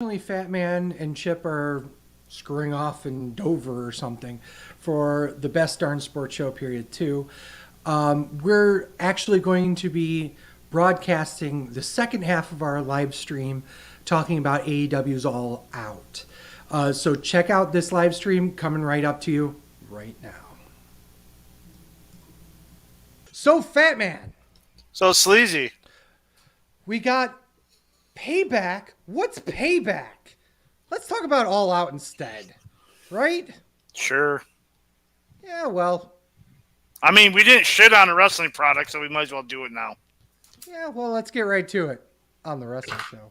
Fat Man and Chip are screwing off in Dover or something for the Best Darn Sports Show Period 2. We're actually going to be broadcasting the second half of our live stream talking about AEW's All Out. So check out this live stream coming right up to you right now. So, Fat Man. So, Sleazy. We got Payback. What's Payback? Let's talk about All Out instead, right? Sure. Yeah, well. I mean, we didn't shit on a wrestling product, so we might as well do it now. Yeah, well, let's get right to it on the wrestling show.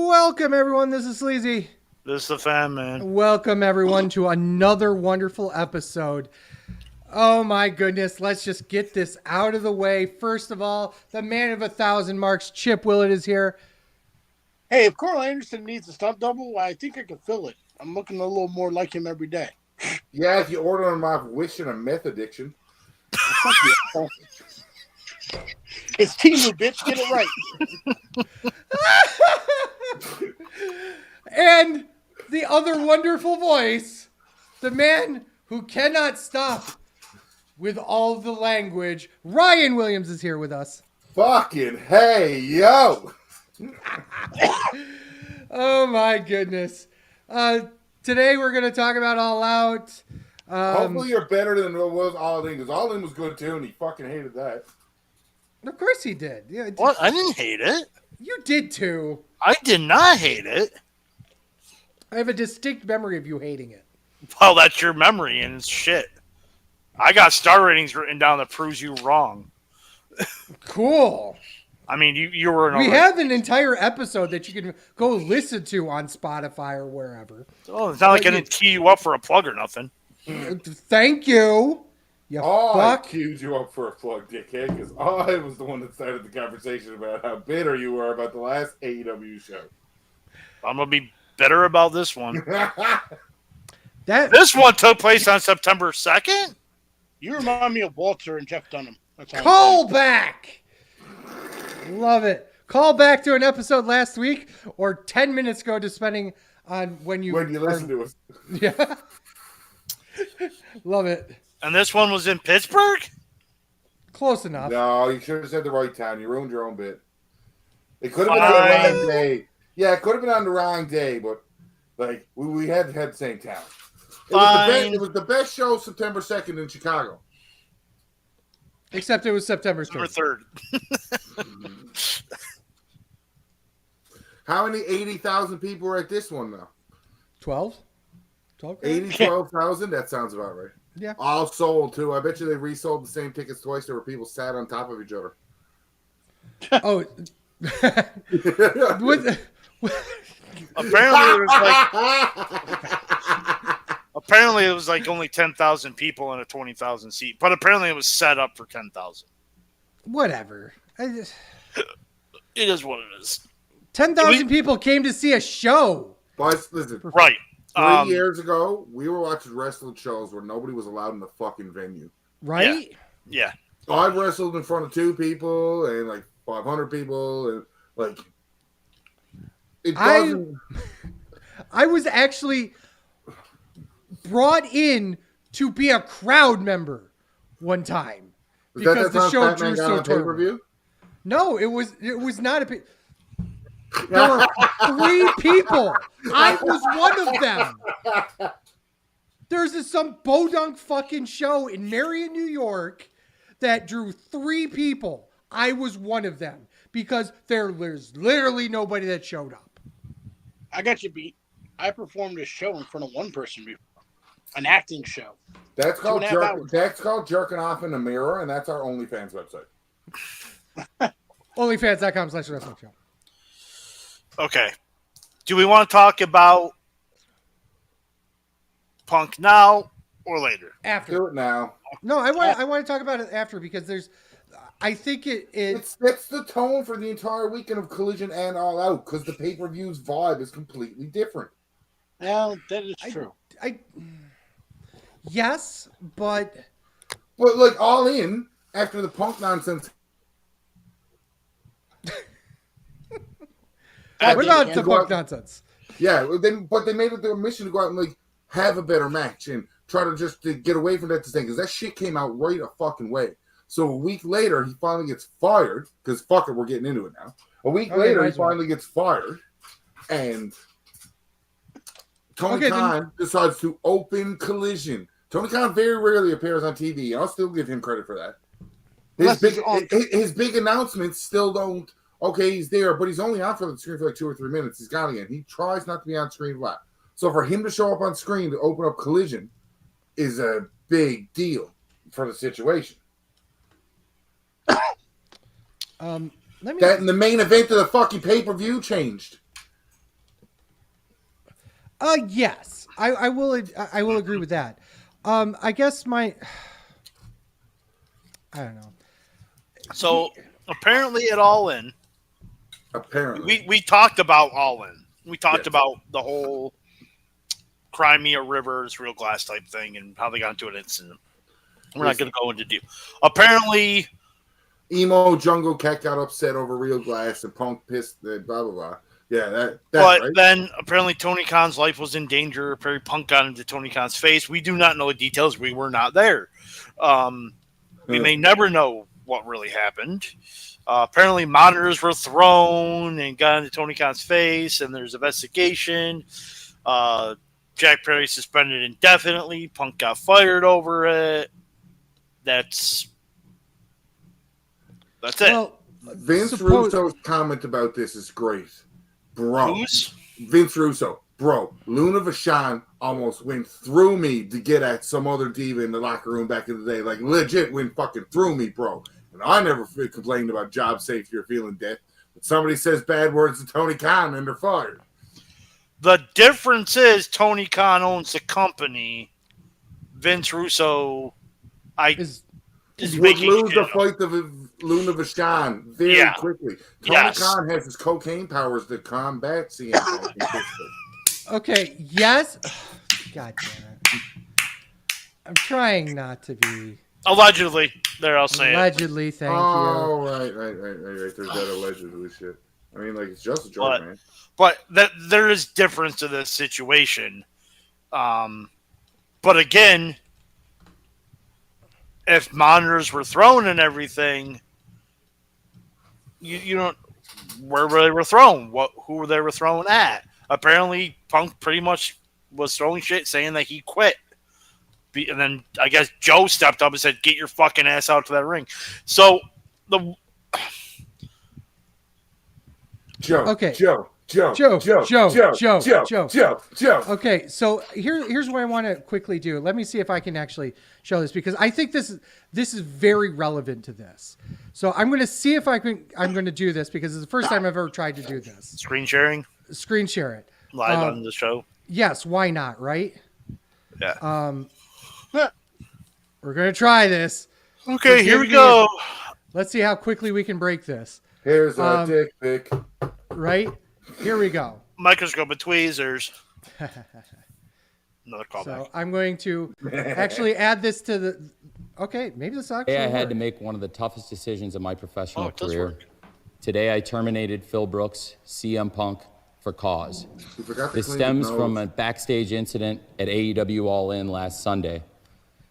Welcome, everyone. This is Sleazy. This is the Fan Man. Welcome, everyone, to another wonderful episode. Oh, my goodness. Let's just get this out of the way. First of all, the man of 1,000 marks, Chip Willett, is here. Hey, if Carl Anderson needs a stunt double, I think I can fill it. I'm looking a little more like him every day. Yeah, if you order him off Wish and a meth addiction. It's Timu, bitch. Get it right. And the other wonderful voice, the man who cannot stop with all the language, Ryan Williams is here with us. Fucking hey, yo! Oh my goodness. Today we're going to talk about All Out. Hopefully you're better than what was All In, because All In was good too, and he fucking hated that. Of course he did. Yeah, What? I didn't hate it. You did too. I did not hate it. I have a distinct memory of you hating it. Well, that's your memory, and it's shit. I got star ratings written down that proves you wrong. Cool. I mean, you were... We have an entire episode that you can go listen to on Spotify or wherever. Oh, it's not like I didn't tee you up for a plug or nothing. Thank you. You fuck. I queued you up for a plug, dickhead, because I was the one that started the conversation about how bitter you were about the last AEW show. I'm going to be bitter about this one. This one took place on September 2nd? You remind me of Walter and Jeff Dunham. Call back. Love it. Call back to an episode last week or 10 minutes ago, depending on when you listen to us. Yeah. Love it. And this one was in Pittsburgh? Close enough. No, you should have said the right time. You ruined your own bit. It could have been on the wrong day. Yeah, it could have been on the wrong day, but like we had the same town. It was the best show September 2nd in Chicago. Except it was September 3rd. How many 80,000 people were at this one, though? 12? 12,000? That sounds about right. Yeah. All sold, too. I bet you they resold the same tickets twice. There were people sat on top of each other. Oh. Apparently it was like only 10,000 people in a 20,000 seat, but apparently it was set up for 10,000. Whatever. It is what it is. 10,000 people came to see a show. But listen, right. 3 years ago, we were watching wrestling shows where nobody was allowed in the fucking venue. Right? Yeah. I've wrestled in front of 2 people and like 500 people and like it doesn't. I was actually brought in to be a crowd member one time because the show drew so terrible. No, it was not a. There were 3 people. I was one of them. There's some bodunk fucking show in Marion, New York that drew 3 people. I was one of them because there's literally nobody that showed up. I got you beat. I performed a show in front of 1 person before. an acting show. That's called jerking off in the mirror, and that's our OnlyFans website. OnlyFans.com/wrestling show. Okay. Do we want to talk about Punk now or later? After. Do it now. No, I want to talk about it after because I think it sets the tone for the entire weekend of Collision and All Out because the pay-per-view's vibe is completely different. Well, that is true. Yes, but like All In after the Punk nonsense. What about the Punk nonsense? Yeah, but they made it their mission to go out and like have a better match and try to just to get away from that thing because that shit came out right a fucking way. So a week later, he finally gets fired because fuck it, we're getting into it now. A week later, he finally gets fired, and Tony Khan decides to open Collision. Tony Khan very rarely appears on TV, and I'll still give him credit for that. His big announcements still don't. Okay, he's there, but he's only on for the screen for like 2 or 3 minutes. He's gone again. He tries not to be on screen a lot. So for him to show up on screen to open up Collision is a big deal for the situation. And the main event of the fucking pay-per-view changed. Yes, I will agree with that. I guess I don't know. So apparently at All In, we talked about All In. We talked about the whole Crimea Rivers real glass type thing and how they got into an incident. We're not going to go into deep. Apparently, Emo Jungle Cat got upset over real glass and Punk pissed. Blah blah blah. Yeah, then apparently Tony Khan's life was in danger. Apparently Punk got into Tony Khan's face. We do not know the details. We were not there. We may never know what really happened. Apparently monitors were thrown and got into Tony Khan's face, and there's investigation. Jack Perry suspended indefinitely. Punk got fired over it. That's it. Well, Vince Russo's comment about this is great. Bro. Who's? Vince Russo. Bro, Luna Vachon almost went through me to get at some other diva in the locker room back in the day. Like, legit went fucking through me, bro. And I never complained about job safety or feeling death. But somebody says bad words to Tony Khan and they're fired. The difference is Tony Khan owns the company. Vince Russo is making lose the fight to Luna Vachon very quickly. Tony Khan has his cocaine powers to combat CM Punk. Okay, yes. God damn it. I'm trying not to be. Allegedly. There, I'll say Allegedly, thank you. Oh, right. There's that allegedly shit. I mean, like, it's just a joke, man. But there is difference to this situation. But again, if monitors were thrown and everything, you don't where they were thrown, who they were thrown at. Apparently, Punk pretty much was throwing shit, saying that he quit. And then I guess Joe stepped up and said, "Get your fucking ass out to that ring." So Joe. Okay, so here's what I want to quickly do. Let me see if I can actually show this because I think this is very relevant to this. So I'm going to see if I'm going to do this because it's the first time I've ever tried to do this. Screen sharing share it live on the show. Yes, why not? Right? Yeah. We're going to try this. Okay, here we go. Let's see how quickly we can break this. Here's a dick pic. Right? Here we go. Microscope and tweezers. Another callback. So I'm going to actually add this to the. Okay, maybe this actually. Today I had to make one of the toughest decisions of my professional career. Today I terminated Phil Brooks, CM Punk, for cause. This stems from a backstage incident at AEW All In last Sunday.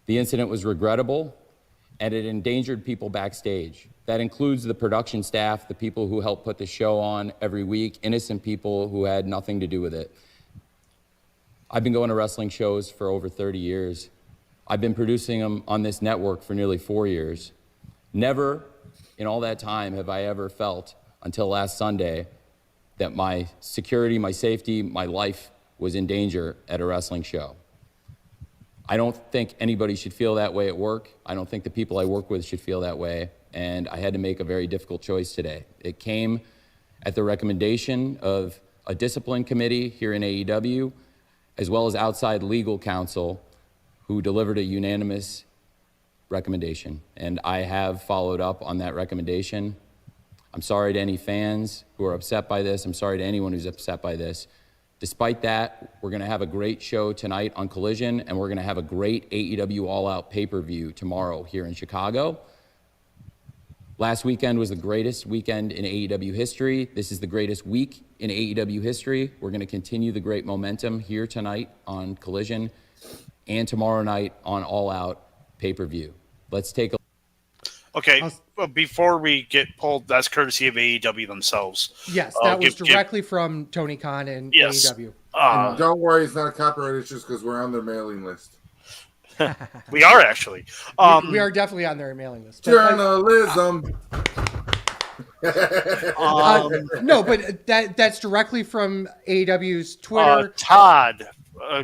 The incident was regrettable, and it endangered people backstage. That includes the production staff, the people who help put the show on every week, innocent people who had nothing to do with it. I've been going to wrestling shows for over 30 years. I've been producing them on this network for nearly 4 years. Never in all that time have I ever felt, until last Sunday, that my security, my safety, my life was in danger at a wrestling show. I don't think anybody should feel that way at work. I don't think the people I work with should feel that way. And I had to make a very difficult choice today. It came at the recommendation of a discipline committee here in AEW, as well as outside legal counsel, who delivered a unanimous recommendation. And I have followed up on that recommendation. I'm sorry to any fans who are upset by this. I'm sorry to anyone who's upset by this. Despite that, we're going to have a great show tonight on Collision, and we're going to have a great AEW All Out pay-per-view tomorrow here in Chicago. Last weekend was the greatest weekend in AEW history. This is the greatest week in AEW history. We're going to continue the great momentum here tonight on Collision and tomorrow night on All Out pay-per-view. Let's take a Okay, before we get pulled, that's courtesy of AEW themselves. Yes, that was directly from Tony Khan and AEW. And don't worry, it's not a copyright issue because we're on their mailing list. We are actually. We are definitely on their mailing list. Journalism. No, but that's directly from AEW's Twitter. Todd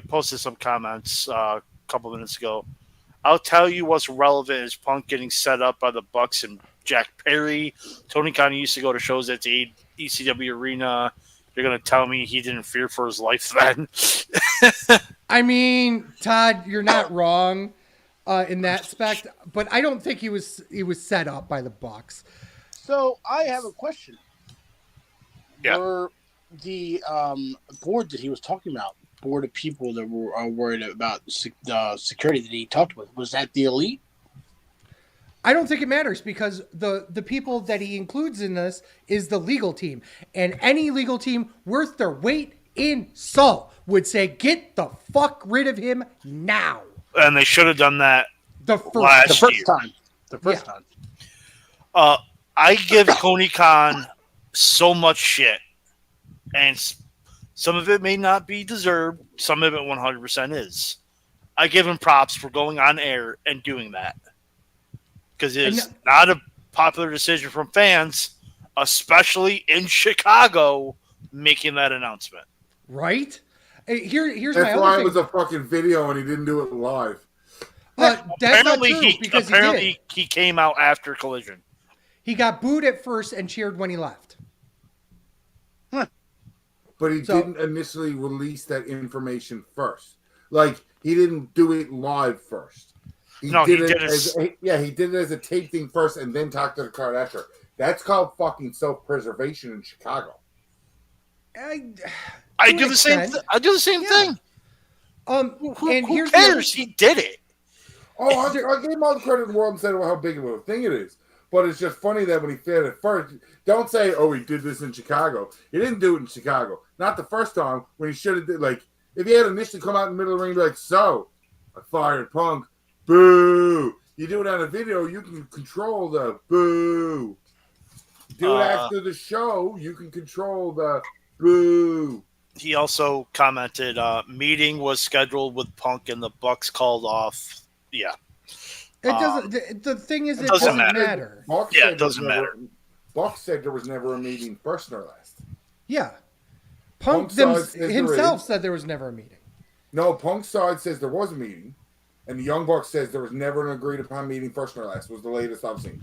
posted some comments a couple minutes ago. I'll tell you what's relevant is Punk getting set up by the Bucks and Jack Perry. Tony Khan used to go to shows at the ECW arena. You're going to tell me he didn't fear for his life then? I mean, Todd, you're not wrong in that aspect, but I don't think he was set up by the Bucks. So I have a question. Yeah. Were the board that he was talking about, board of people that were worried about security that he talked with, was that the elite? I don't think it matters because the people that he includes in this is the legal team. And any legal team worth their weight in salt would say, get the fuck rid of him now. And they should have done that the first time. The first time. I give Tony Khan so much shit. And some of it may not be deserved. Some of it 100% is. I give him props for going on air and doing that. Because it's not a popular decision from fans, especially in Chicago, making that announcement. Right? Here's that's my why other it was a fucking video and he didn't do it live. That's apparently not true because he came out after Collision. He got booed at first and cheered when he left. But he didn't initially release that information first. Like, he didn't do it live first. He did it as a tape thing first and then talked to the crowd after. That's called fucking self-preservation in Chicago. I do the same thing. Who cares? He did it. Oh, I gave him all the credit in the world and said how big of a thing it is. But it's just funny that when he said it first, don't say, oh, he did this in Chicago. He didn't do it in Chicago. Not the first time when he should have did. Like, if he had initially come out in the middle of the ring and be like, so, I fired Punk. Boo. You do it on a video, you can control the boo. Do it after the show, you can control the boo. He also commented, meeting was scheduled with Punk and the Bucks called off. Yeah. It doesn't. The thing is, it doesn't matter. It doesn't matter. Buck said there was never a meeting, first nor last. Yeah. Punk himself said there was never a meeting. No, Punk's side says there was a meeting, and the Young Bucks says there was never an agreed upon meeting, first nor last. Was the latest I've seen.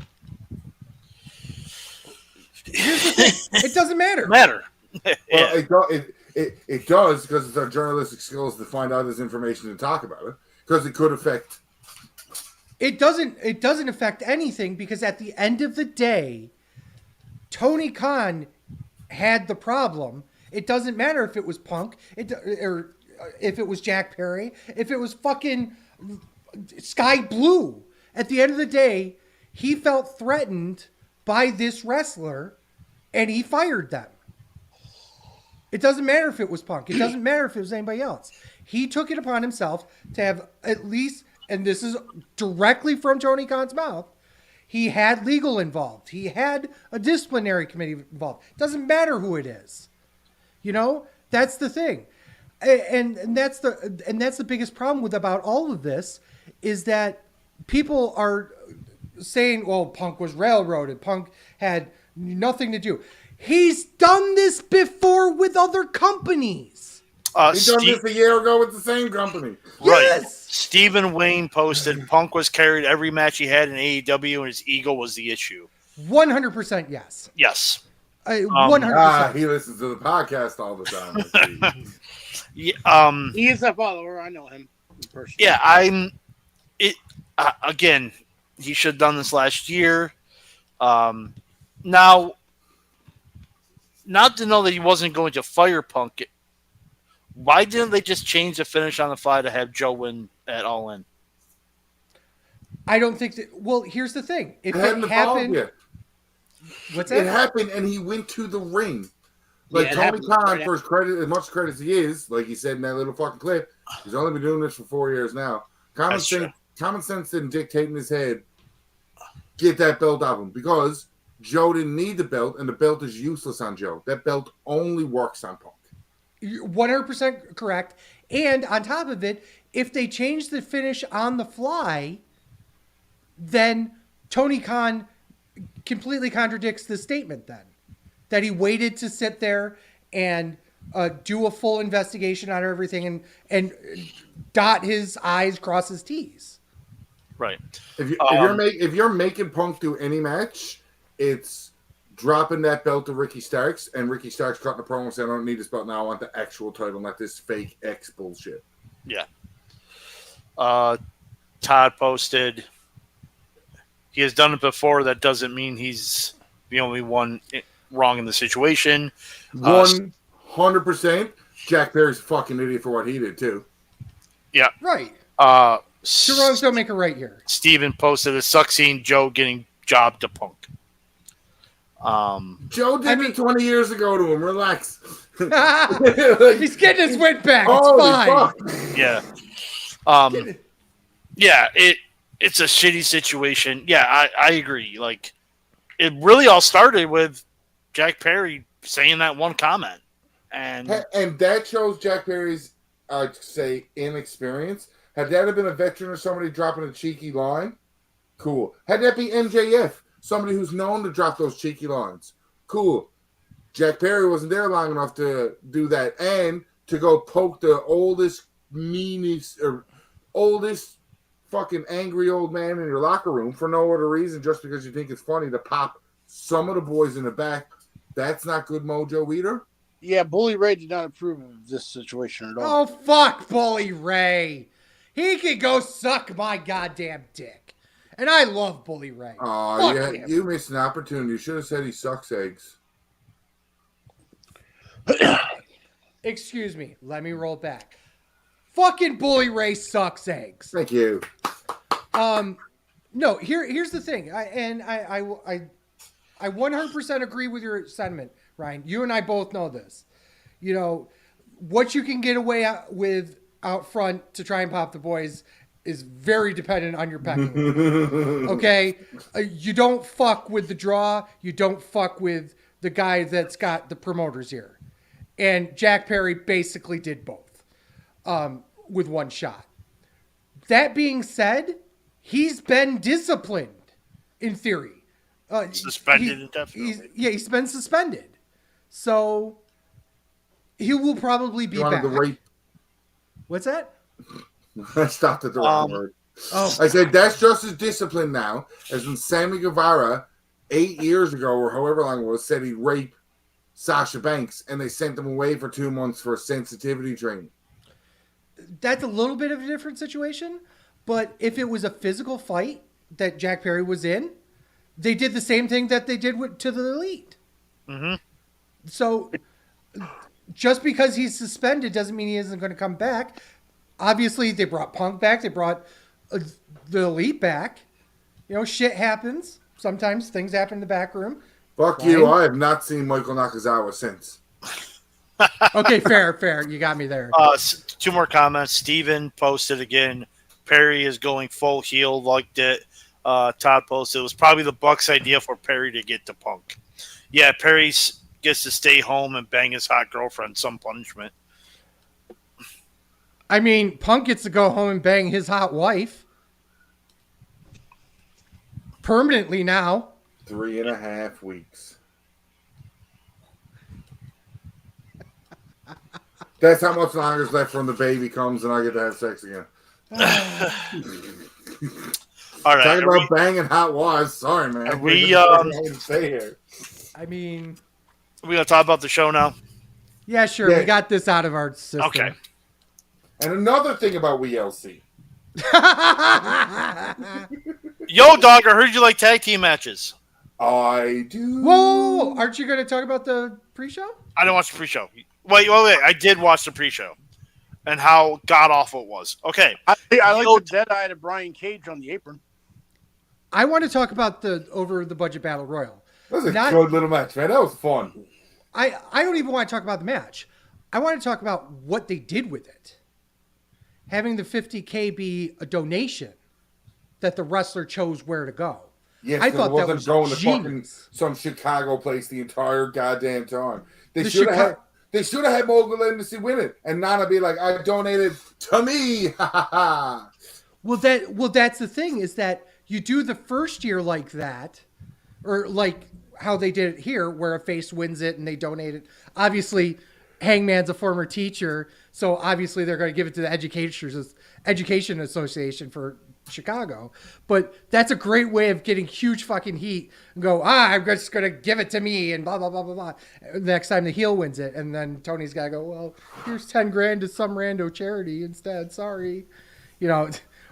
Here's the thing: it doesn't matter. Well, it does because it's our journalistic skills to find out this information and talk about it because it could affect. It doesn't affect anything because at the end of the day, Tony Khan had the problem. It doesn't matter if it was Punk, or if it was Jack Perry, if it was fucking Sky Blue. At the end of the day, he felt threatened by this wrestler, and he fired them. It doesn't matter if it was Punk. It doesn't matter if it was anybody else. He took it upon himself to have at least, and this is directly from Tony Khan's mouth, he had legal involved. He had a disciplinary committee involved. It doesn't matter who it is. You know, that's the thing. And that's the biggest problem about all of this is that people are saying, well, Punk was railroaded. Punk had nothing to do. He's done this before with other companies. He done this a year ago with the same company. Right. Yes! Stephen Wayne posted, Punk was carried every match he had in AEW, and his ego was the issue. 100% yes. Yes. 100%. He listens to the podcast all the time. Yeah, he is a follower. I know him personally. Yeah, again, he should have done this last year. Now, not to know that he wasn't going to fire Punk, why didn't they just change the finish on the fly to have Joe win at All In? I don't think that. Well, here's the thing. If it happened, what's that? It happened, and he went to the ring. Like Tony Khan, for his credit, as much credit as he is, like he said in that little fucking clip, he's only been doing this for 4 years now. Common sense didn't dictate in his head, get that belt off him, because Joe didn't need the belt, and the belt is useless on Joe. That belt only works on Punk. You're 100% correct. And on top of it, if they change the finish on the fly, then Tony Khan completely contradicts the statement then. That he waited to sit there and do a full investigation on everything and dot his I's, cross his T's. Right. If you're making Punk do any match, it's dropping that belt to Ricky Starks, and Ricky Starks cutting the promo and saying, I don't need this belt now, I want the actual title, not this fake X bullshit. Yeah. Todd posted, he has done it before. That doesn't mean he's the only one wrong in the situation. 100%. Jack Perry's a fucking idiot for what he did, too. Yeah. Right. Two wrongs don't make a right here. Steven posted, it sucks seeing Joe getting jobbed to Punk. Joe did it 20 years ago to him. Relax. He's getting his win back. It's fine. Fuck. Yeah. Yeah, it's a shitty situation. Yeah, I agree. Like, it really all started with Jack Perry saying that one comment. And that shows Jack Perry's, I'd say, inexperience. Had that have been a veteran or somebody dropping a cheeky line, cool. Had that be MJF, somebody who's known to drop those cheeky lines, cool. Jack Perry wasn't there long enough to do that, and to go poke the oldest, meanest, or oldest fucking angry old man in your locker room for no other reason, just because you think it's funny to pop some of the boys in the back. That's not good mojo either. Yeah, Bully Ray did not approve of this situation at all. Oh, fuck Bully Ray. He can go suck my goddamn dick. And I love Bully Ray. Oh, yeah, you missed an opportunity. You should have said he sucks eggs. Excuse me. Let me roll back. Fucking Bully Ray sucks eggs. Thank you. No, here's the thing. I 100% agree with your sentiment, Ryan. You and I both know this. You know, what you can get away with out front to try and pop the boys is very dependent on your pecking order. Okay? You don't fuck with the draw. You don't fuck with the guy that's got the promoters here. And Jack Perry basically did both with one shot. That being said, he's been disciplined in theory. Suspended indefinitely. He's been suspended. So he will probably be back. What's that? I stopped at the wrong word. Oh. I said that's just as disciplined now as when Sammy Guevara 8 years ago or however long it was said he'd rape Sasha Banks and they sent him away for 2 months for sensitivity training. That's a little bit of a different situation, but if it was a physical fight that Jack Perry was in, they did the same thing that they did to the Elite. Mm-hmm. So just because he's suspended doesn't mean he isn't going to come back. Obviously, they brought Punk back. They brought the Elite back. You know, shit happens. Sometimes things happen in the back room. Fuck Ryan? You. I have not seen Michael Nakazawa since. Okay, fair. You got me there. 2 more comments. Steven posted again. Perry is going full heel, liked it. Todd posted, it was probably the Bucks' idea for Perry to get to Punk. Yeah, Perry gets to stay home and bang his hot girlfriend, some punishment. I mean, Punk gets to go home and bang his hot wife. Permanently now. 3.5 weeks. That's how much longer is left when the baby comes and I get to have sex again. All right. Talking about banging hot wires. Sorry, man. Stay here. I mean, are we gonna talk about the show now? Yeah, sure. Yeah. We got this out of our system. Okay. And another thing about WeLC. Yo, dog, I heard you like tag team matches. I do. Whoa! Aren't you going to talk about the pre-show? I didn't watch the pre-show. Wait. I did watch the pre-show. And how god-awful it was. Okay. I like the dead-eye to Brian Cage on the apron. I want to talk about the over-the-budget Battle Royal. That was a good little match, man. That was fun. I don't even want to talk about the match. I want to talk about what they did with it. Having the $50K be a donation that the wrestler chose where to go. Yes, I thought that was going genius. To some Chicago place the entire goddamn time. They should have had Mogul Embassy win it, and Nana be like, "I donated to me." Well, that's the thing, is that you do the first year like that, or like how they did it here, where a face wins it and they donate it. Obviously, Hangman's a former teacher, so obviously they're going to give it to the Education Association for Chicago. But that's a great way of getting huge fucking heat and go, I'm just going to give it to me and blah, blah, blah, blah, blah. The next time the heel wins it. And then Tony's got to go, well, here's 10 grand to some rando charity instead. Sorry.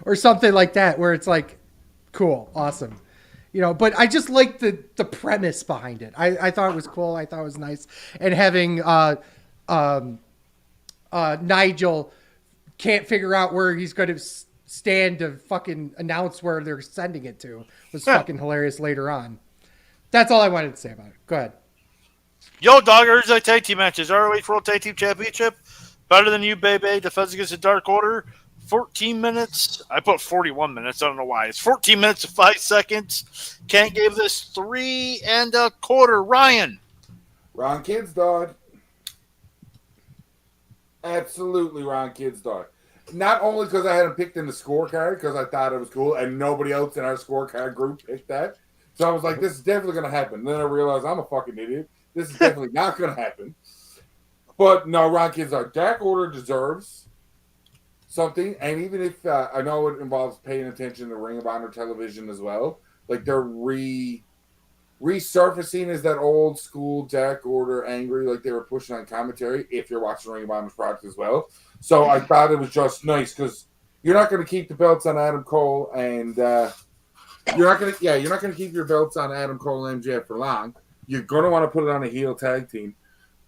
Or something like that, where it's like, cool, awesome. But I just like the premise behind it. I thought it was cool. I thought it was nice. And having Nigel can't figure out where he's going to stand to fucking announce where they're sending it to was fucking hilarious later on. That's all I wanted to say about it. Go ahead. Yo, dog, here's the tag team matches. ROH World Tag Team Championship. Better Than You, baby. Defense against the Dark Order. 14 minutes. I put 41 minutes. I don't know why. It's 14 minutes and 5 seconds. Can't give this 3 1/4. Ryan. Ron Kidd's dog. Absolutely Ron Kidd's dog. Not only because I had him picked in the scorecard, because I thought it was cool, and nobody else in our scorecard group picked that. So I was like, this is definitely going to happen. And then I realized I'm a fucking idiot. This is definitely not going to happen. But no, Ron Kidd's dog. Dark Order deserves something, and even if I know it involves paying attention to Ring of Honor television as well, like they're resurfacing as that old school Dark Order angry, like they were pushing on commentary, if you're watching Ring of Honor's product as well. So I thought it was just nice, because you're not going to keep the belts on Adam Cole, and you're not going to keep your belts on Adam Cole and MJF for long. You're going to want to put it on a heel tag team.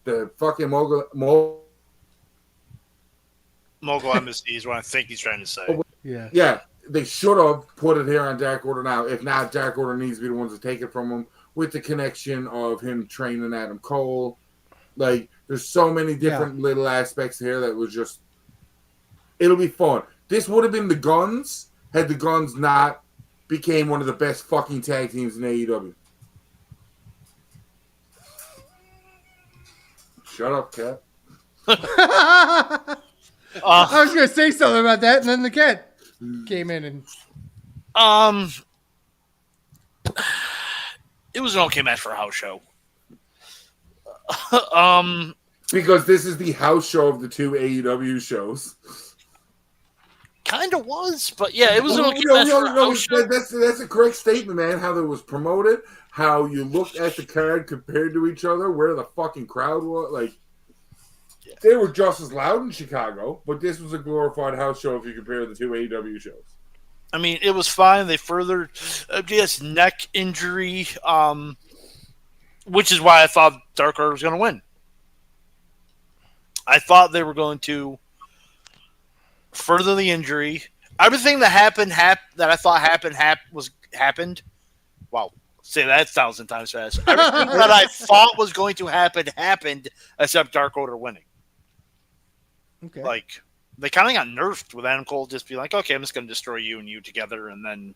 The fucking Mogul Embassy is what I think he's trying to say. Yeah, they should have put it here on Dark Order now. If not, Dark Order needs to be the ones to take it from him, with the connection of him training Adam Cole. Like, there's so many different little aspects here that was just, it'll be fun. This would have been the Guns had the Guns not became one of the best fucking tag teams in AEW. Shut up, Cat. I was going to say something about that, and then the cat came in and... It was an okay match for a house show. Because this is the house show of the two AEW shows. Kind of was, but yeah, it was an okay match for a house show. That's a correct statement, man. How it was promoted, how you looked at the card compared to each other, where the fucking crowd was. Like, they were just as loud in Chicago, but this was a glorified house show if you compare the two AEW shows. I mean, it was fine. They furthered MJF's neck injury, which is why I thought Dark Order was going to win. I thought they were going to further the injury. Everything that happened that I thought happened. Wow, say that 1,000 times fast. Everything that I thought was going to happen happened, except Dark Order winning. Okay. Like, they kind of got nerfed with Adam Cole just being like, okay, I'm just going to destroy you and you together. And then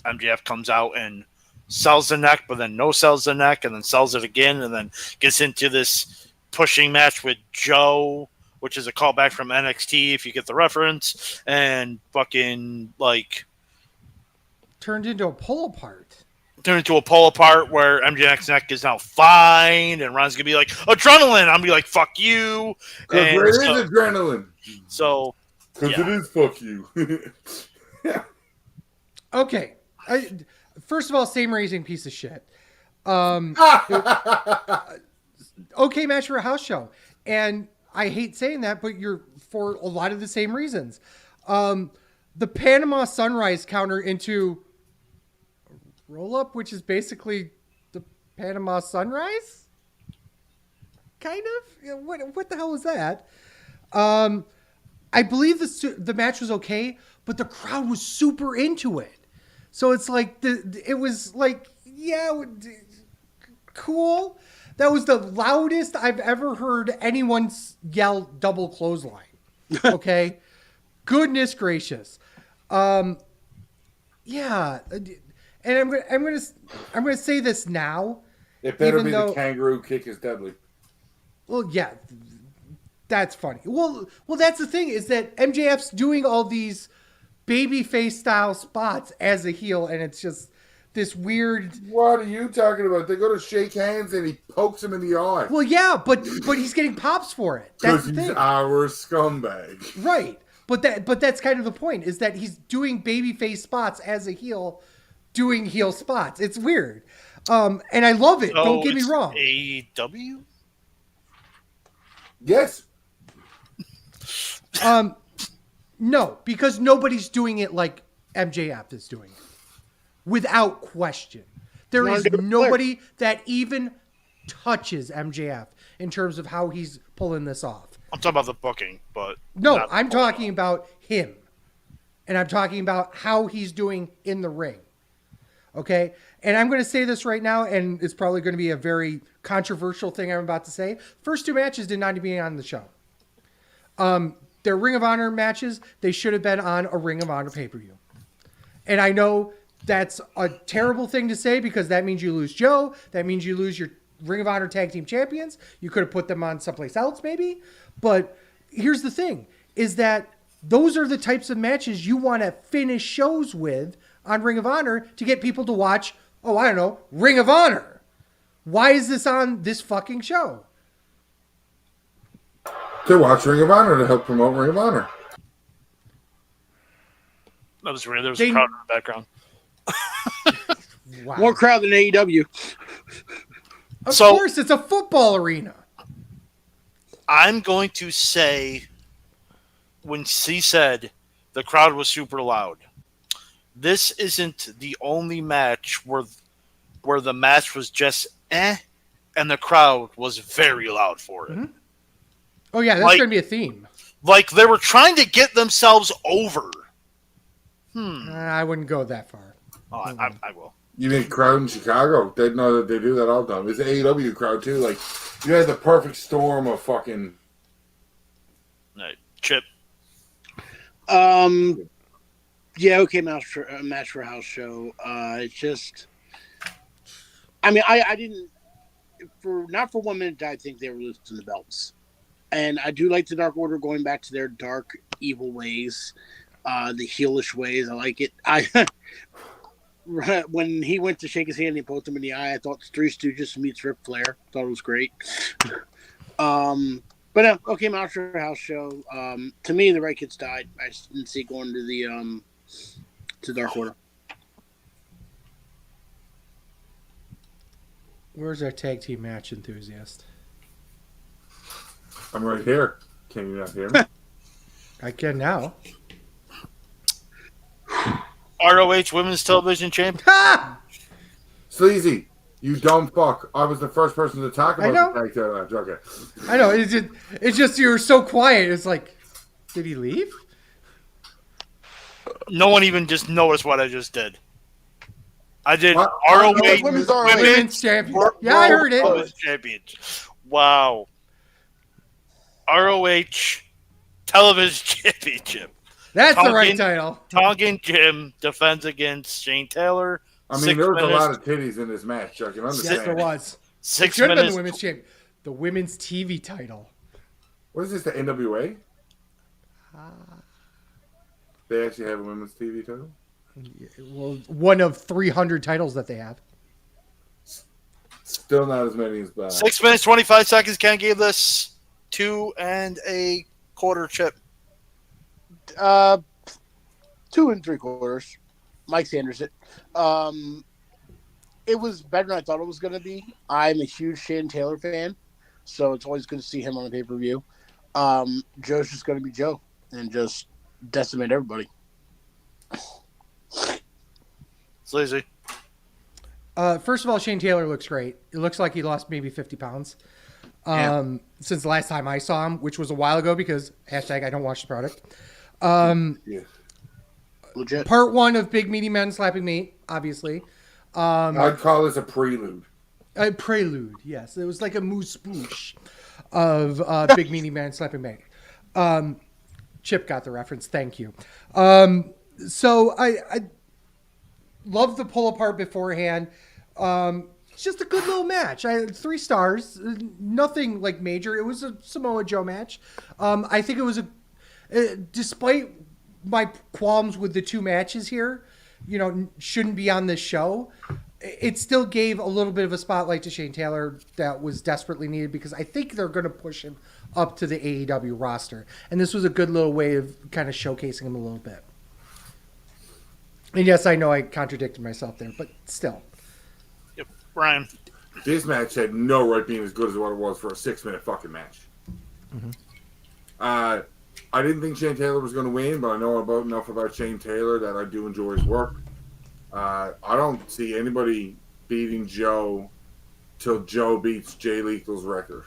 MJF comes out and sells the neck, but then no sells the neck, and then sells it again, and then gets into this pushing match with Joe, which is a callback from NXT, if you get the reference, and fucking, like... turned into a pull apart. turn into a pull apart where MJF's neck is now fine, and Ron's gonna be like adrenaline. I'm gonna be like fuck you, because it is adrenaline. So because it is fuck you. Yeah. Okay. First of all, same raising piece of shit. Okay match for a house show, and I hate saying that, but you're for a lot of the same reasons. The Panama Sunrise counter into roll up, which is basically the Panama Sunrise, kind of. What the hell was that? I believe the match was okay, but the crowd was super into it. So it's like it was like, yeah, cool. That was the loudest I've ever heard anyone yell double clothesline. Okay, goodness gracious. Yeah, and I'm gonna say this now. It better be the kangaroo kick is deadly. Well, yeah, that's funny. Well, that's the thing is that MJF's doing all these babyface style spots as a heel, and it's just this weird. What are you talking about? They go to shake hands and he pokes him in the eye. Well, yeah, but he's getting pops for it. That's the thing. Because he's our scumbag, right? But that's kind of the point is that he's doing babyface spots as a heel, doing heel spots. It's weird, and I love it. Don't get me wrong. AEW. Yes. No, because nobody's doing it like MJF is doing it. Without question. There is nobody that even touches MJF in terms of how he's pulling this off. I'm talking about the booking, but... No, I'm talking about him. And I'm talking about how he's doing in the ring. Okay? And I'm going to say this right now, and it's probably going to be a very controversial thing I'm about to say. First two matches did not need to be on the show. They're Ring of Honor matches. They should have been on a Ring of Honor pay-per-view. And I know that's a terrible thing to say because that means you lose Joe. That means you lose your Ring of Honor Tag Team Champions. You could have put them on someplace else maybe. But here's the thing, is that those are the types of matches you want to finish shows with on Ring of Honor to get people to watch, oh, I don't know, Ring of Honor. Why is this on this fucking show? To watch Ring of Honor, to help promote Ring of Honor. That was weird. There was a crowd in the background. Wow. More crowd than AEW. Of course, it's a football arena. I'm going to say, when he said the crowd was super loud, this isn't the only match where the match was just and the crowd was very loud for it. Mm-hmm. Oh yeah, that's going to be a theme. Like they were trying to get themselves over. I wouldn't go that far. Oh, I will. You mean crowd in Chicago? They know that they do that all the time. It's the AEW crowd too. Like you had the perfect storm of fucking. Chip. Yeah, okay, match for a house show. It's just, I mean, I didn't not for 1 minute. I think they were losing the belts, and I do like the Dark Order going back to their dark, evil ways, the heelish ways. I like it. When he went to shake his hand and he poked him in the eye, I thought the Three Stooges meets Ric Flair. Thought it was great. But okay, match for a house show. To me, the Right Kids died. I just didn't see it going to the to Dark Order. Where's our tag team match enthusiast? I'm right here. Can you not hear me? I can now. ROH Women's Television Champion. Sleazy, you dumb fuck. I was the first person to talk about the tag team match. Okay. I know. It's just you were so quiet. It's like, did he leave? No one even just noticed what I just did. I did What? ROH Women's Champion. Yeah, I heard it. Champion. Wow. ROH Television Championship. That's the right title. Tongan Jim defends against Shane Taylor. I mean, there was a lot of titties in this match. I can understand. Yes, there was. 6 should have minutes. been the women's champion. The women's TV title. What is this, the NWA? They actually have a women's TV title? Well, one of 300 titles that they have. Still not as many as bad. 6 minutes, 25 seconds. Ken gave this 2 1/4 chip. 2 3/4. Mike Sanders it. It was better than I thought it was going to be. I'm a huge Shane Taylor fan, so it's always good to see him on the pay-per-view. Joe's just going to be Joe and just decimate everybody. Sleazy. First of all, Shane Taylor looks great. It looks like he lost maybe 50 pounds since the last time I saw him, which was a while ago because #I don't watch the product. Legit. Part 1 of Big Meaty Men Slapping Meat, obviously. I'd call this a prelude. A prelude, yes. It was like a moose boosh of Big Meaty Man Slapping Meat. Chip got the reference. Thank you. So I love the pull apart beforehand. Just a good little match. 3 stars. Nothing like major. It was a Samoa Joe match. I think it was despite my qualms with the 2 matches here, shouldn't be on this show. It still gave a little bit of a spotlight to Shane Taylor that was desperately needed because I think they're going to push him up to the AEW roster. And this was a good little way of kind of showcasing him a little bit. And yes, I know I contradicted myself there, but still. Yep, Ryan. This match had no right being as good as what it was for a 6-minute fucking match. Mm-hmm. I didn't think Shane Taylor was going to win, but I know enough about Shane Taylor that I do enjoy his work. I don't see anybody beating Joe till Joe beats Jay Lethal's record.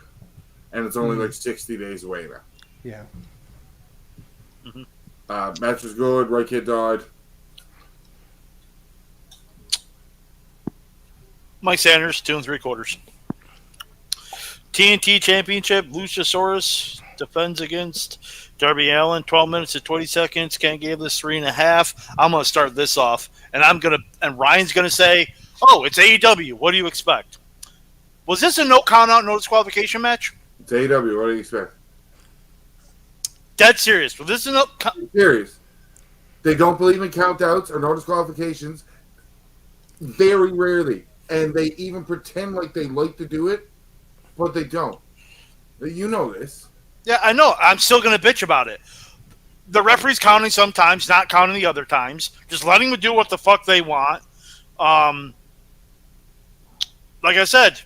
And it's only like 60 days away now. Yeah. Mm-hmm. Match was good. Right Kid died. Mike Sanders, 2 3/4. TNT Championship, Luchasaurus defends against Darby Allin, 12 minutes and 20 seconds. Ken gave this 3.5. I'm going to start this off, and Ryan's going to say, "Oh, it's AEW. What do you expect?" Was this a no count out, no disqualification match? It's AEW. What do you expect? Dead serious. Was this serious? They don't believe in count outs or no disqualifications. Very rarely. And they even pretend like they like to do it, but they don't. You know this. Yeah, I know. I'm still going to bitch about it. The referee's counting sometimes, not counting the other times. Just letting them do what the fuck they want. Like I said,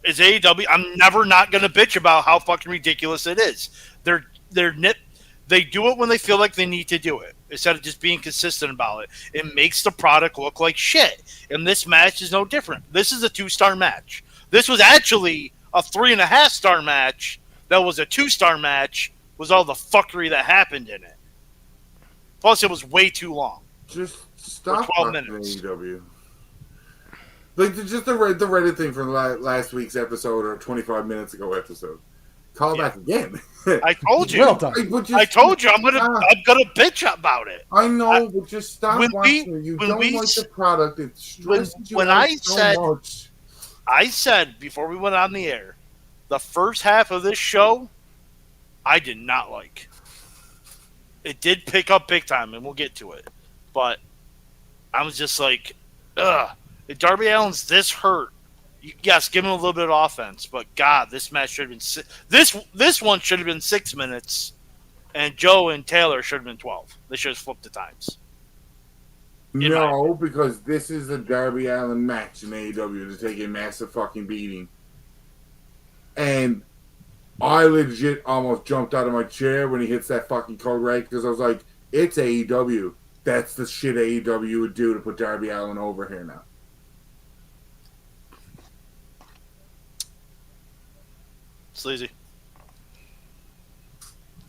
it's AEW. I'm never not going to bitch about how fucking ridiculous it is. They do it when they feel like they need to do it, instead of just being consistent about it. It makes the product look like shit. And this match is no different. This is a 2-star match. This was actually a 3.5-star match. That was a 2-star match. Was all the fuckery that happened in it. Plus, it was way too long. Just stop. For 12 minutes. AEW. Like just the Reddit thing from last week's episode or 25 minutes ago episode. Call back again. I told you. Well done. I told you. I'm gonna bitch about it. I know, but just stop watching. You don't like the product. It stresses you out so much. I said before we went on the air, the first half of this show, I did not like. It did pick up big time, and we'll get to it. But I was just like, ugh. If Darby Allin's this hurt, yes, give him a little bit of offense. But God, this match should have been this one should have been 6 minutes, and Joe and Taylor should have been 12. They should have flipped the times. No, because this is a Darby Allin match in AEW to take a massive fucking beating. And I legit almost jumped out of my chair when he hits that fucking code red because I was like, it's AEW. That's the shit AEW would do to put Darby Allin over here now. Sleazy.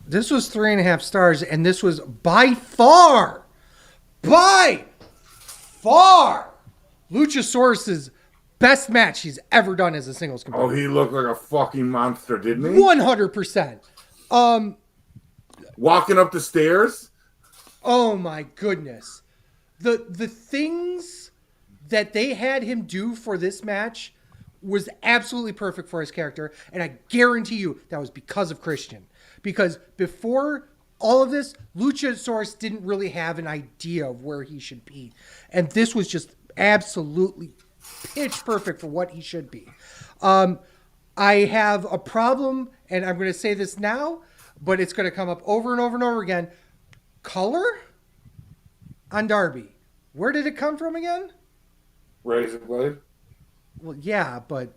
This was 3.5 stars, and this was by far Luchasaurus's best match he's ever done as a singles competitor. Oh, he looked like a fucking monster, didn't he? 100%. Walking up the stairs? Oh my goodness. The things that they had him do for this match was absolutely perfect for his character, and I guarantee you that was because of Christian. Because before all of this, Luchasaurus didn't really have an idea of where he should be. And this was just absolutely pitch perfect for what he should be. I have a problem, and I'm going to say this now, but it's going to come up over and over and over again. Color on Darby. Where did it come from again? Razor blade. Well, yeah, but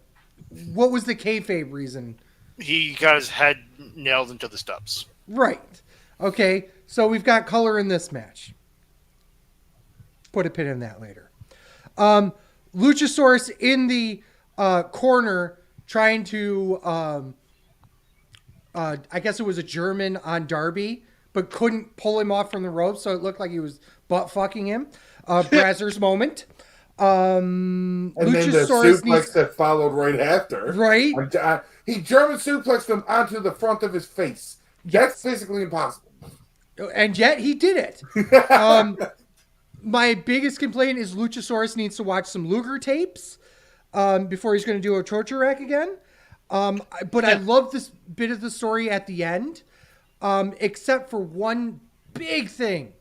what was the kayfabe reason? He got his head nailed into the steps. Right. Okay, so we've got color in this match. Put a pin in that later. Luchasaurus in the corner trying to, I guess it was a German on Darby, but couldn't pull him off from the ropes, so it looked like he was butt fucking him. Brazzers moment. And then the suplex that followed right after. Right. He German suplexed him onto the front of his face. That's physically impossible. And yet he did it. My biggest complaint is Luchasaurus needs to watch some Luger tapes before he's going to do a torture rack again. But I love this bit of the story at the end, except for one big thing.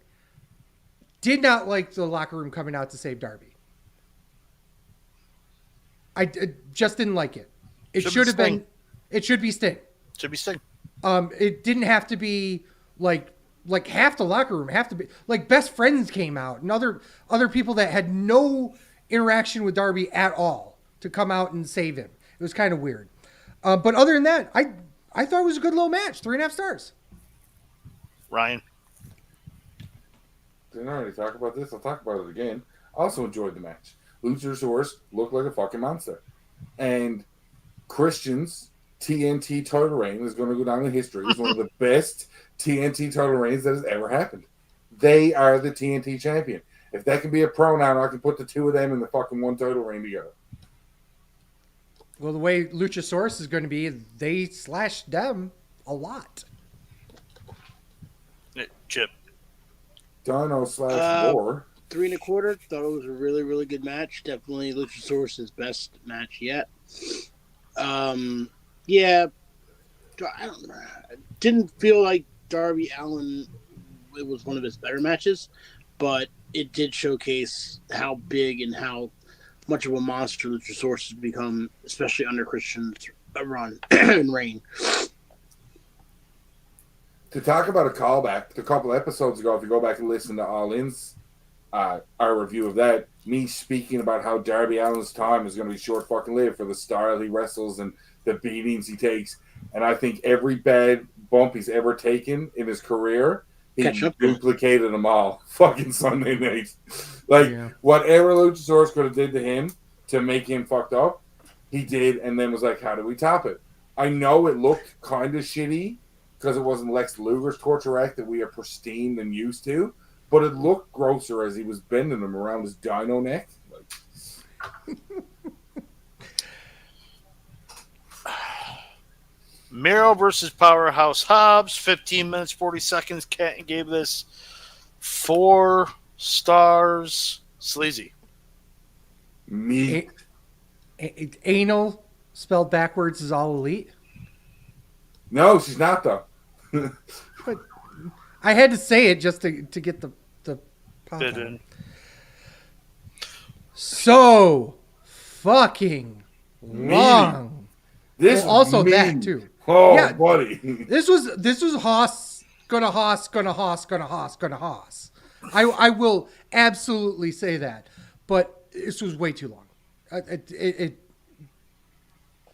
Did not like the locker room coming out to save Darby. I just didn't like it. It should have been. It should be Sting. Should be Sting. It didn't have to be like half the locker room. Have to be like best friends came out and other people that had no interaction with Darby at all to come out and save him. It was kind of weird. But other than that, I thought it was a good little match. 3.5 stars. Ryan. Didn't already talk about this. I'll talk about it again. Also enjoyed the match. Luchasaurus looked like a fucking monster. And Christian's TNT title reign is going to go down in history as one of the best TNT title reigns that has ever happened. They are the TNT champion. If that can be a pronoun, I can put the two of them in the fucking one title reign together. Well, the way Luchasaurus is going to be, they slashed them a lot. Chip. Dino / War. 3.25. Thought it was a really, really good match. Definitely Luchasaurus' best match yet. Yeah, I didn't feel like Darby Allin, it was one of his better matches, but it did showcase how big and how much of a monster Luchasaurus has become, especially under Christian's run and reign. To talk about a callback, a couple episodes ago, if you go back and listen to All In's our review of that, me speaking about how Darby Allin's time is going to be short fucking lived for the style he wrestles and the beatings he takes. And I think every bad bump he's ever taken in his career, he duplicated them all fucking Sunday night. Whatever Luchasaurus could have did to him to make him fucked up, he did, and then was like, how do we top it? I know it looked kind of shitty because it wasn't Lex Luger's torture rack that we are pristine and used to, but it looked grosser as he was bending them around his dino neck. Miro versus Powerhouse Hobbs, 15 minutes, 40 seconds. Cat gave this 4 stars. Sleazy. Me. Anal spelled backwards is all elite. No, she's not though. But I had to say it just to get the pop on. So fucking long. This also that too. Oh, yeah, buddy. This was Haas gonna Haas. I will absolutely say that, but this was way too long.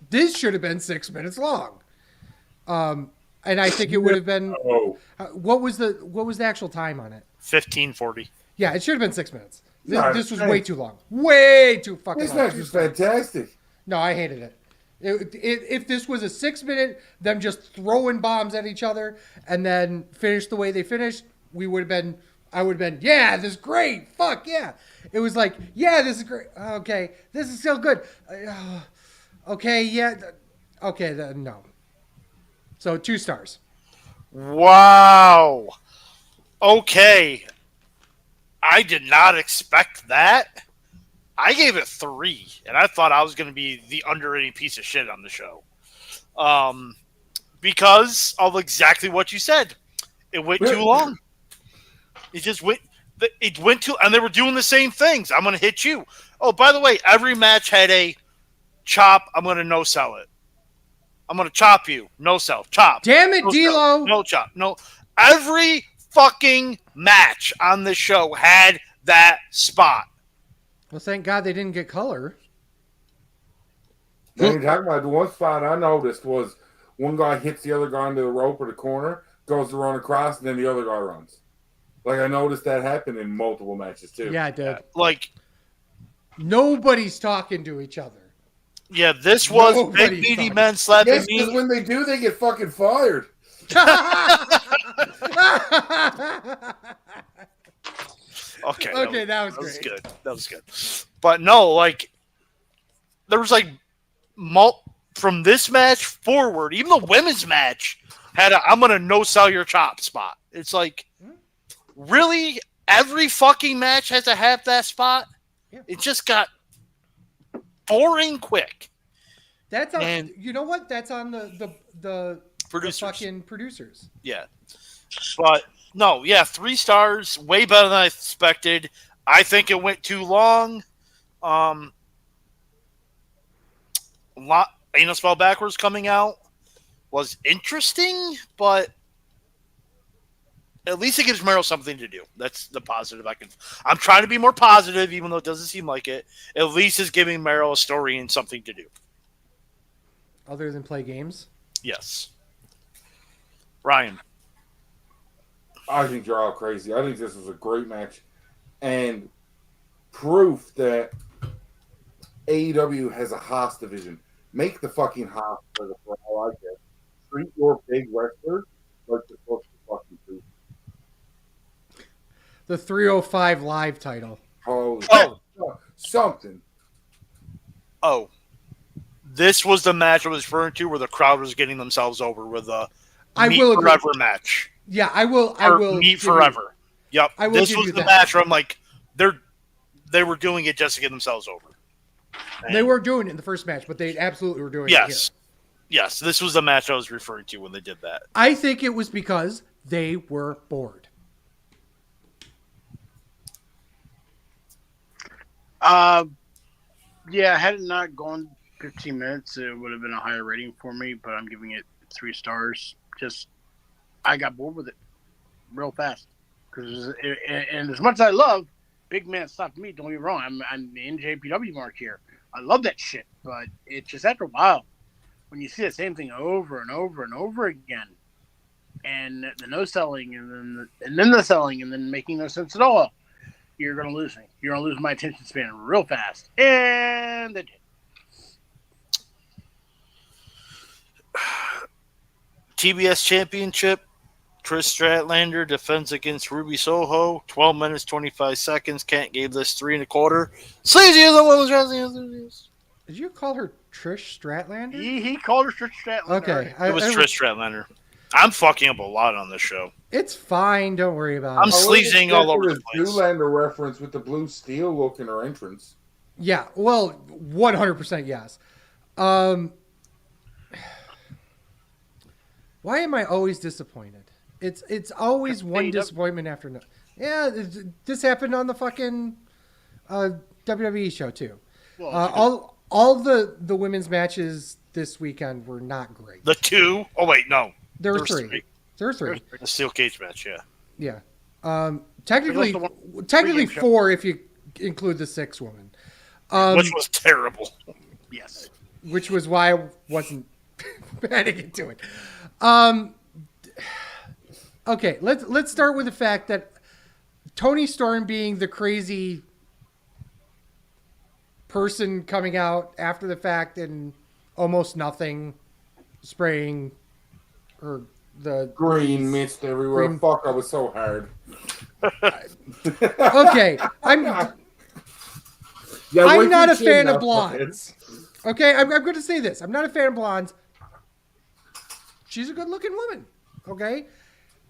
This should have been 6 minutes long. And I think it would have been. What was the actual time on it? 15:40. Yeah, it should have been 6 minutes. This was way too long. Way too fucking long. This match was fantastic. No, I hated it. If this was a 6 minute, them just throwing bombs at each other and then finish the way they finished, I would have been, yeah, this is great. Fuck yeah. It was like, yeah, this is great. Okay, this is still good. Okay, yeah. Okay, no. So 2 stars. Wow. Okay. I did not expect that. I gave it 3, and I thought I was going to be the underrated piece of shit on the show. Because of exactly what you said. It went too long. It just went. It went too, and they were doing the same things. I'm going to hit you. Oh, by the way, every match had a chop. I'm going to no sell it. I'm going to chop you. No sell. Chop. Damn it, no D'Lo. No chop. No. Every fucking match on the show had that spot. Well, thank God they didn't get color. Now you're talking about the one spot I noticed was one guy hits the other guy into the rope or the corner, goes to run across, and then the other guy runs. Like, I noticed that happen in multiple matches, too. Yeah, it did. Like, nobody's talking to each other. Yeah, this was big meaty men slapping me. Because when they do, they get fucking fired. Okay, that was great. Good. That was good. But no, like, there was like from this match forward, even the women's match had a I'm gonna no sell your chop spot. It's like, really, every fucking match has to have that spot. Yeah. It just got boring quick. That's on. You know what? That's on the producers. The fucking producers. Yeah, but no, 3 stars, way better than I expected. I think it went too long. Anal Spell Backwards coming out was interesting, but at least it gives Meryl something to do. That's the positive I'm trying to be more positive, even though it doesn't seem like it. At least it's giving Meryl a story and something to do. Other than play games? Yes. Ryan. I think you're all crazy. I think this was a great match. And proof that AEW has a Haas division. Make the fucking Haas for all I get. Treat your big wrestlers like they're supposed to fucking treat. The 305 Live title. Something. Oh. This was the match I was referring to where the crowd was getting themselves over with a Meet Forever match. Yeah, I will Meet Forever. Yep. This was the match where I'm like, they were doing it just to get themselves over. And they weren't doing it in the first match, but they absolutely were doing it here. Yes, this was the match I was referring to when they did that. I think it was because they were bored. Yeah, had it not gone 15 minutes, it would have been a higher rating for me, but I'm giving it 3 stars. I got bored with it real fast. And as much as I love Big Man Stop Me, don't get me wrong, I'm the NJPW mark here. I love that shit, but it just after a while, when you see the same thing over and over and over again, and the no selling, and then the selling, and then making no sense at all, you're gonna lose me. You're gonna lose my attention span real fast, and they did. TBS Championship. Trish Stratlander defends against Ruby Soho. 12 minutes, 25 seconds. Kent gave this 3 1/4. Sleazy is the women's wrestling. Did you call her Trish Stratlander? He called her Trish Stratlander. Okay. It was Trish Stratlander. I'm fucking up a lot on this show. It's fine. Don't worry about it. I'm sleazing all over the place. Zoolander reference with the blue steel look in her entrance. Yeah. Well, 100% yes. Why am I always disappointed? It's always one disappointment after another. Yeah, this happened on the fucking WWE show too. Well, all the women's matches this weekend were not great. The 2? Oh wait, no. There were 3. There were 3. The steel cage match, yeah. Yeah. Technically 4 if you include the 6th woman. Which was terrible. Yes. Which was why I wasn't adding into it. Okay, let's start with the fact that Toni Storm being the crazy person coming out after the fact and almost nothing, spraying or the green mist everywhere. Fuck, I was so hard. Okay, I'm not a fan of blondes. Okay, I'm going to say this. I'm not a fan of blondes. She's a good-looking woman. Okay,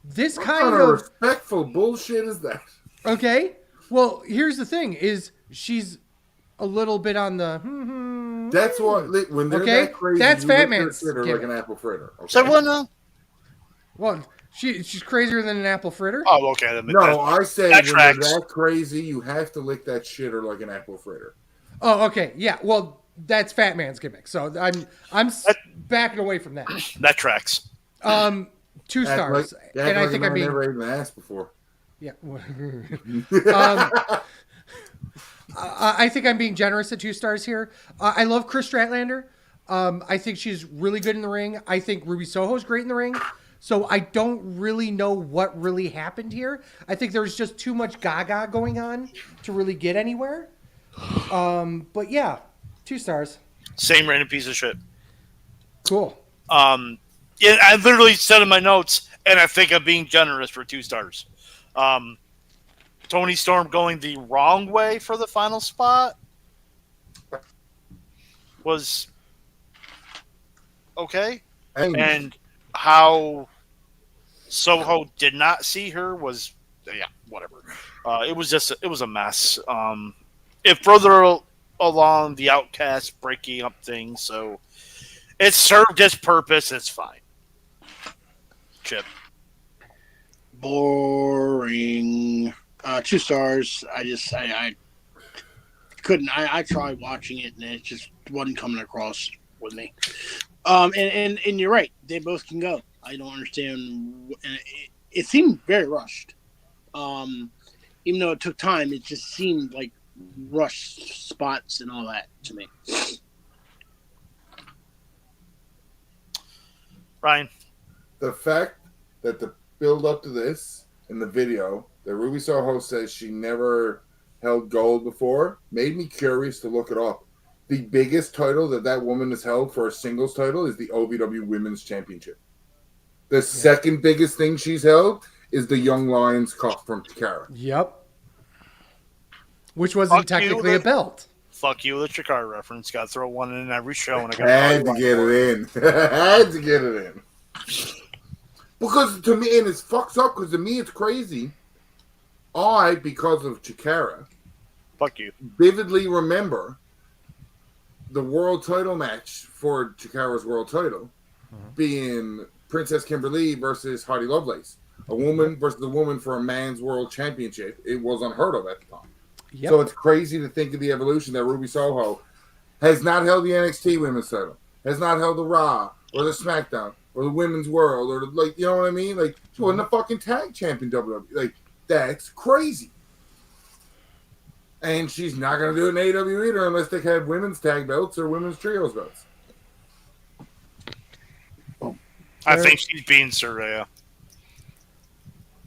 this kind of respectful bullshit is that? Okay, well, here's the thing: is she's a little bit on the. That's what when they're that crazy. That's Fat Man's like an apple fritter. Okay? So what now? Well, she's crazier than an apple fritter. Oh, okay. I say when they're that crazy, you have to lick that shitter like an apple fritter. Oh, okay. Yeah. Well, that's Fat Man's gimmick. So I'm backing away from that. That tracks. 2 stars. And I think I'm being never even asked before. Yeah. I think I'm being generous at 2 stars here. I love Chris Stratlander. I think she's really good in the ring. I think Ruby Soho's great in the ring. So I don't really know what really happened here. I think there was just too much gaga going on to really get anywhere. But yeah, 2 stars. Same random piece of shit. Cool. Yeah, I literally said in my notes, and I think I'm being generous for 2 stars. Toni Storm going the wrong way for the final spot was okay. And how Soho did not see her was, yeah, whatever. It was a mess. It further along the Outcast breaking up things, so it served its purpose. It's fine. Chip. Boring. 2 stars. I couldn't. I tried watching it and it just wasn't coming across with me. And you're right. They both can go. I don't understand. It seemed very rushed. Even though it took time, it just seemed like rushed spots and all that to me. Ryan. The fact that the build up to this in the video that Ruby Soho says she never held gold before made me curious to look it up. The biggest title that woman has held for a singles title is the OVW Women's Championship. The second biggest thing she's held is the Young Lions Cup from Chikara. Yep. Which wasn't technically a belt. Fuck you, the Chikara reference. Got to throw one in every show. And I had to get it in. Had to get it in. Because to me, and it's fucked up, because to me it's crazy. Because of Chikara, fuck you, vividly remember the world title match for Chikara's world title being Princess Kimberly versus Heidi Lovelace. A woman versus a woman for a man's world championship. It was unheard of at the time. Yep. So it's crazy to think of the evolution that Ruby Soho has not held the NXT women's title, has not held the Raw or the SmackDown or the Women's World or you know what I mean? Like she wasn't a fucking tag champion WWE. Like that's crazy. And she's not going to do it in AEW either unless they have women's tag belts or women's trios belts. I think she's being Saraya.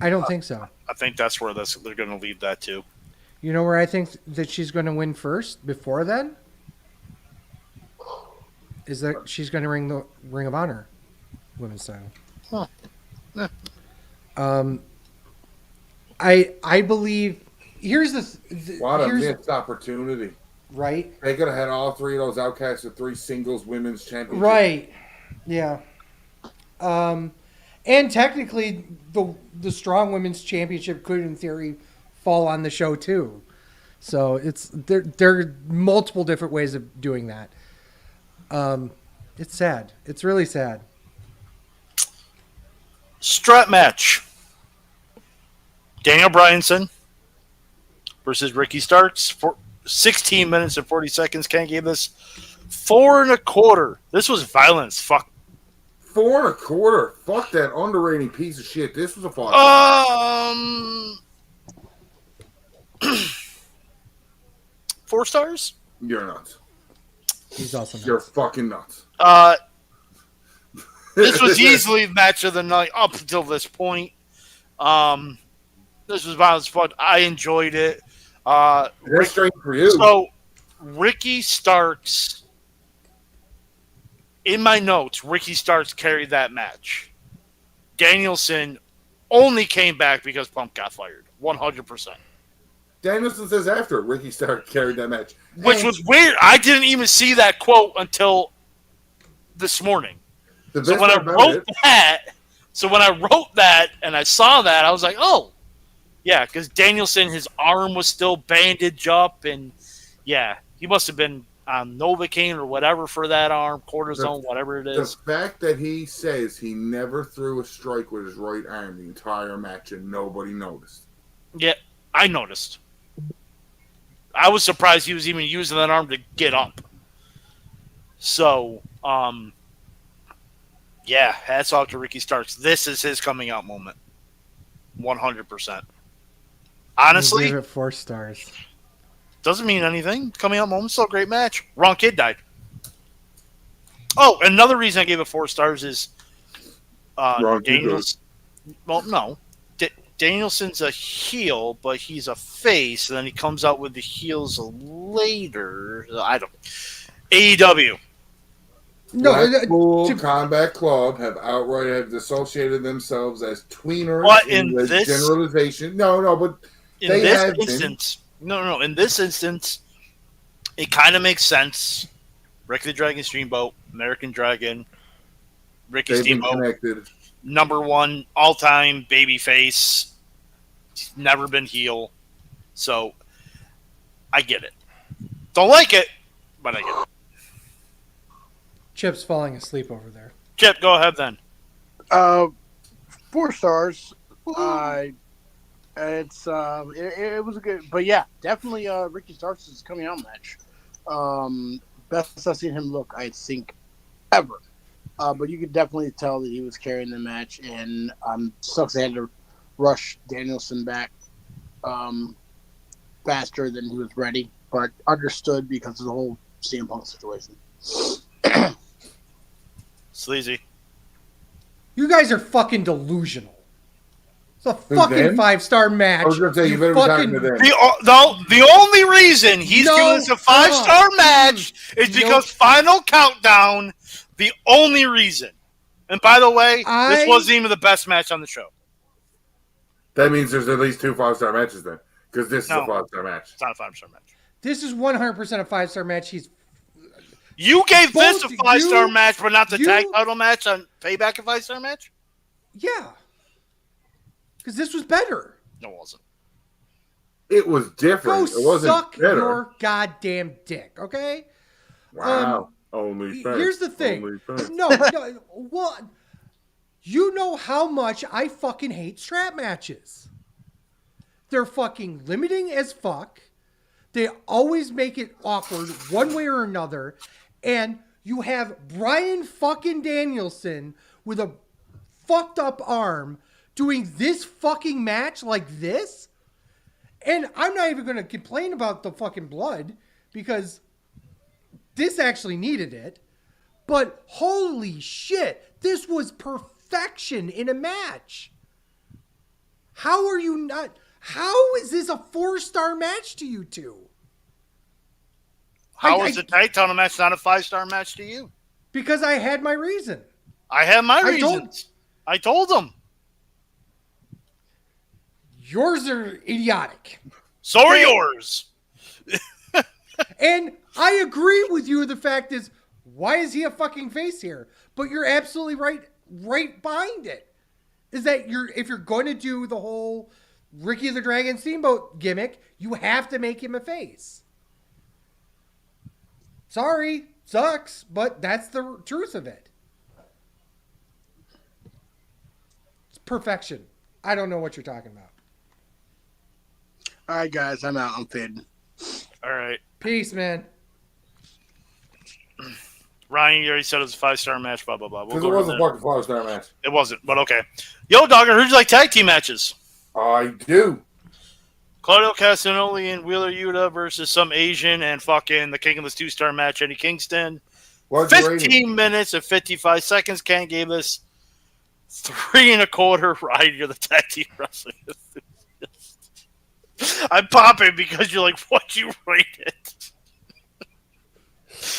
I don't think so. I think that's where they're going to lead that to. You know where I think that she's going to win first before then? Is that she's going to ring the Ring of Honor women's title. Huh. Yeah. I believe... Here's what a missed opportunity. Right? They could have had all 3 of those Outcasts with 3 singles women's championships. Right. Yeah. And technically, the Strong Women's Championship could, in theory, fall on the show too. So there are multiple different ways of doing that. It's sad. It's really sad. Strut match. Daniel Bryanson versus Ricky Starks for 16 minutes and 40 seconds. Ken gave this 4 1/4. This was violence. Fuck. 4 1/4. Fuck that underrated piece of shit. This was a fuck. 4 stars? You're nuts. He's also nuts. You're fucking nuts. This was easily match of the night up until this point. This was violence fun. I enjoyed it. That's straight for you. So, Ricky Starks, in my notes, Ricky Starks carried that match. Danielson only came back because Punk got fired. 100%. Danielson says after Ricky Starks carried that match. Which was weird. I didn't even see that quote until this morning. So when I wrote that and I saw that, I was like, oh, yeah, because Danielson, his arm was still bandaged up, and yeah, he must have been on Novocaine or whatever for that arm, cortisone, whatever it is. The fact that he says he never threw a strike with his right arm the entire match and nobody noticed. Yeah, I noticed. I was surprised he was even using that arm to get up. So, yeah, hats off to Ricky Starks. This is his coming out moment. 100%. Honestly, give it 4 stars. Doesn't mean anything. Coming out moment, still a great match. Wrong kid died. Oh, another reason I gave it 4 stars is Daniels. Well, no. Danielson's a heel, but he's a face, and then he comes out with the heels later. I don't. AEW. No, Blackpool Combat Club have dissociated themselves as tweeners. But in this generalization, but in this instance, in this instance, it kind of makes sense. Ricky the Dragon Steamboat, American Dragon, Ricky Steamboat, #1 all-time babyface. He's never been heel, so I get it. Don't like it, but I get it. Chip's falling asleep over there. Chip, go ahead then. 4 stars. It was a good, but yeah, definitely Ricky Starks' coming out match. Best I've seen him look, I think, ever. But you could definitely tell that he was carrying the match, and sucks they had to rush Danielson back faster than he was ready, but understood because of the whole CM Punk situation. Sleazy. You guys are fucking delusional. It's a fucking 5-star match. I was going to say, you better be talking to them. The only reason he's giving us a 5-star match is because Final Countdown, the only reason. And by the way, this wasn't even the best match on the show. That means there's at least 2 5-star matches then. Because this is a 5-star match. It's not a 5-star match. This is 100% a 5-star match. You gave this a 5-star match, but not the tag title match on Payback a 5-star match? Yeah. Because this was better. No, it wasn't. It was different. It wasn't suck better. Your goddamn dick, okay? Wow. Only fans. Here's the thing. No. Well, you know how much I fucking hate strap matches. They're fucking limiting as fuck. They always make it awkward one way or another. And you have Bryan fucking Danielson with a fucked up arm doing this fucking match like this. And I'm not even going to complain about the fucking blood because this actually needed it. But holy shit, this was perfection in a match. How are you not... How is this a 4-star match to you two? How is the tag title match not a 5-star match to you? Because I had my reason. I had my reasons. I told them. Yours are idiotic. So are yours. And I agree with you. The fact is, why is he a fucking face here? But you're absolutely right behind it. Is that if you're going to do the whole Ricky the Dragon Steamboat gimmick, you have to make him a face. Sorry, sucks, but that's the truth of it. It's perfection. I don't know what you're talking about. All right, guys, I'm out. I'm fading. All right. Peace, man. Ryan, you already said it was a 5-star match, blah, blah, blah. Because it wasn't a fucking 5-star match. It wasn't, but okay. Yo, Dogger, who'd you like tag team matches? I do. Claudio Castagnoli and Wheeler Yuta versus some Asian and fucking the King of the 2-star match, Eddie Kingston. 15 minutes and 55 seconds. Ken gave us 3.25. Ryan, you're the tag team wrestling enthusiast. I'm popping because you're like, what'd you rate it?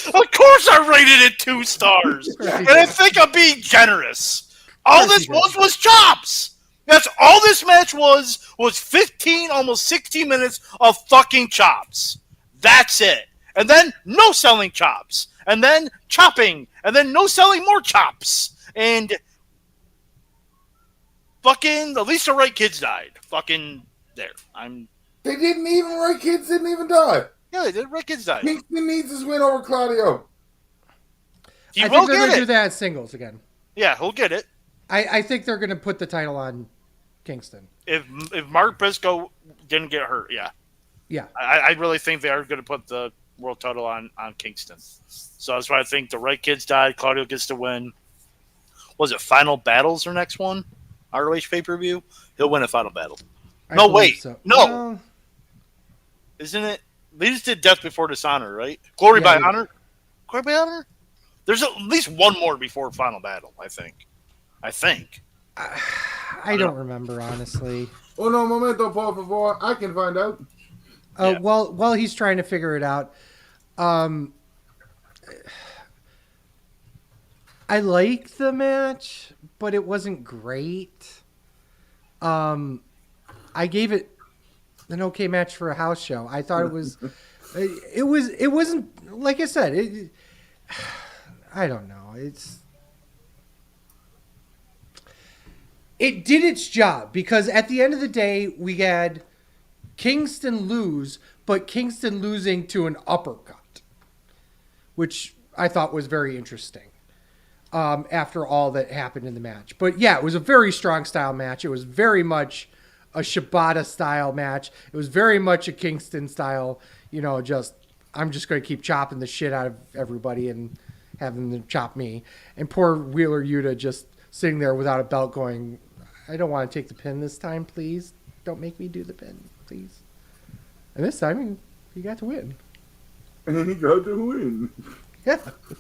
Of course I rated it 2 stars. And I think I'm being generous. All this was chops. That's all this match was 15, almost 16 minutes of fucking chops. That's it. And then no selling chops. And then chopping. And then no selling more chops. And fucking at least the right kids died. Fucking there. They didn't even, right kids didn't even die. Yeah, they did. Right kids died. Kingston needs his win over Claudio. I think they're going to do that as singles again. Yeah, he'll get it. I think they're going to put the title on Kingston. If Mark Briscoe didn't get hurt, yeah. Yeah. I really think they are going to put the world title on Kingston. So that's why I think the right kids died. Claudio gets to win. Was it Final Battle's their next one? ROH pay-per-view? He'll win a Final Battle. No, wait. So. No. Well, isn't it? They just did Death Before Dishonor, right? Glory by Honor? Glory by Honor? There's at least one more before Final Battle, I think. I don't remember, honestly. Oh, no, momento, por favor. I can find out. Yeah. While he's trying to figure it out, I liked the match, but it wasn't great. I gave it an okay match for a house show. I thought it was, it wasn't, like I said, I don't know. It did its job because at the end of the day, we had Kingston lose, but Kingston losing to an uppercut, which I thought was very interesting after all that happened in the match. But yeah, it was a very strong style match. It was very much a Shibata style match. It was very much a Kingston style, I'm just going to keep chopping the shit out of everybody and having them chop me. And poor Wheeler Yuta just sitting there without a belt going, I don't want to take the pin this time, please. Don't make me do the pin, please. And this time, he got to win. And he got to win. Yeah. He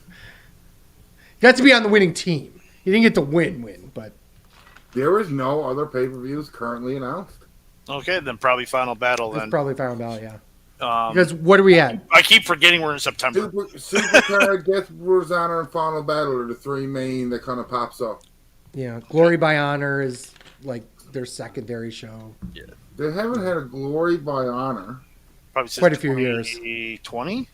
got to be on the winning team. He didn't get to win, but... There is no other pay-per-views currently announced. Okay, then probably Final Battle then. It's probably Final Battle, yeah. Because what are we at? I keep forgetting we're in September. Supercard, Death Before Dishonor, and Final Battle are the three main that kind of pops up. Yeah, Glory by Honor is like their secondary show. Yeah. They haven't had a Glory by Honor. Probably since quite a few years. 2020?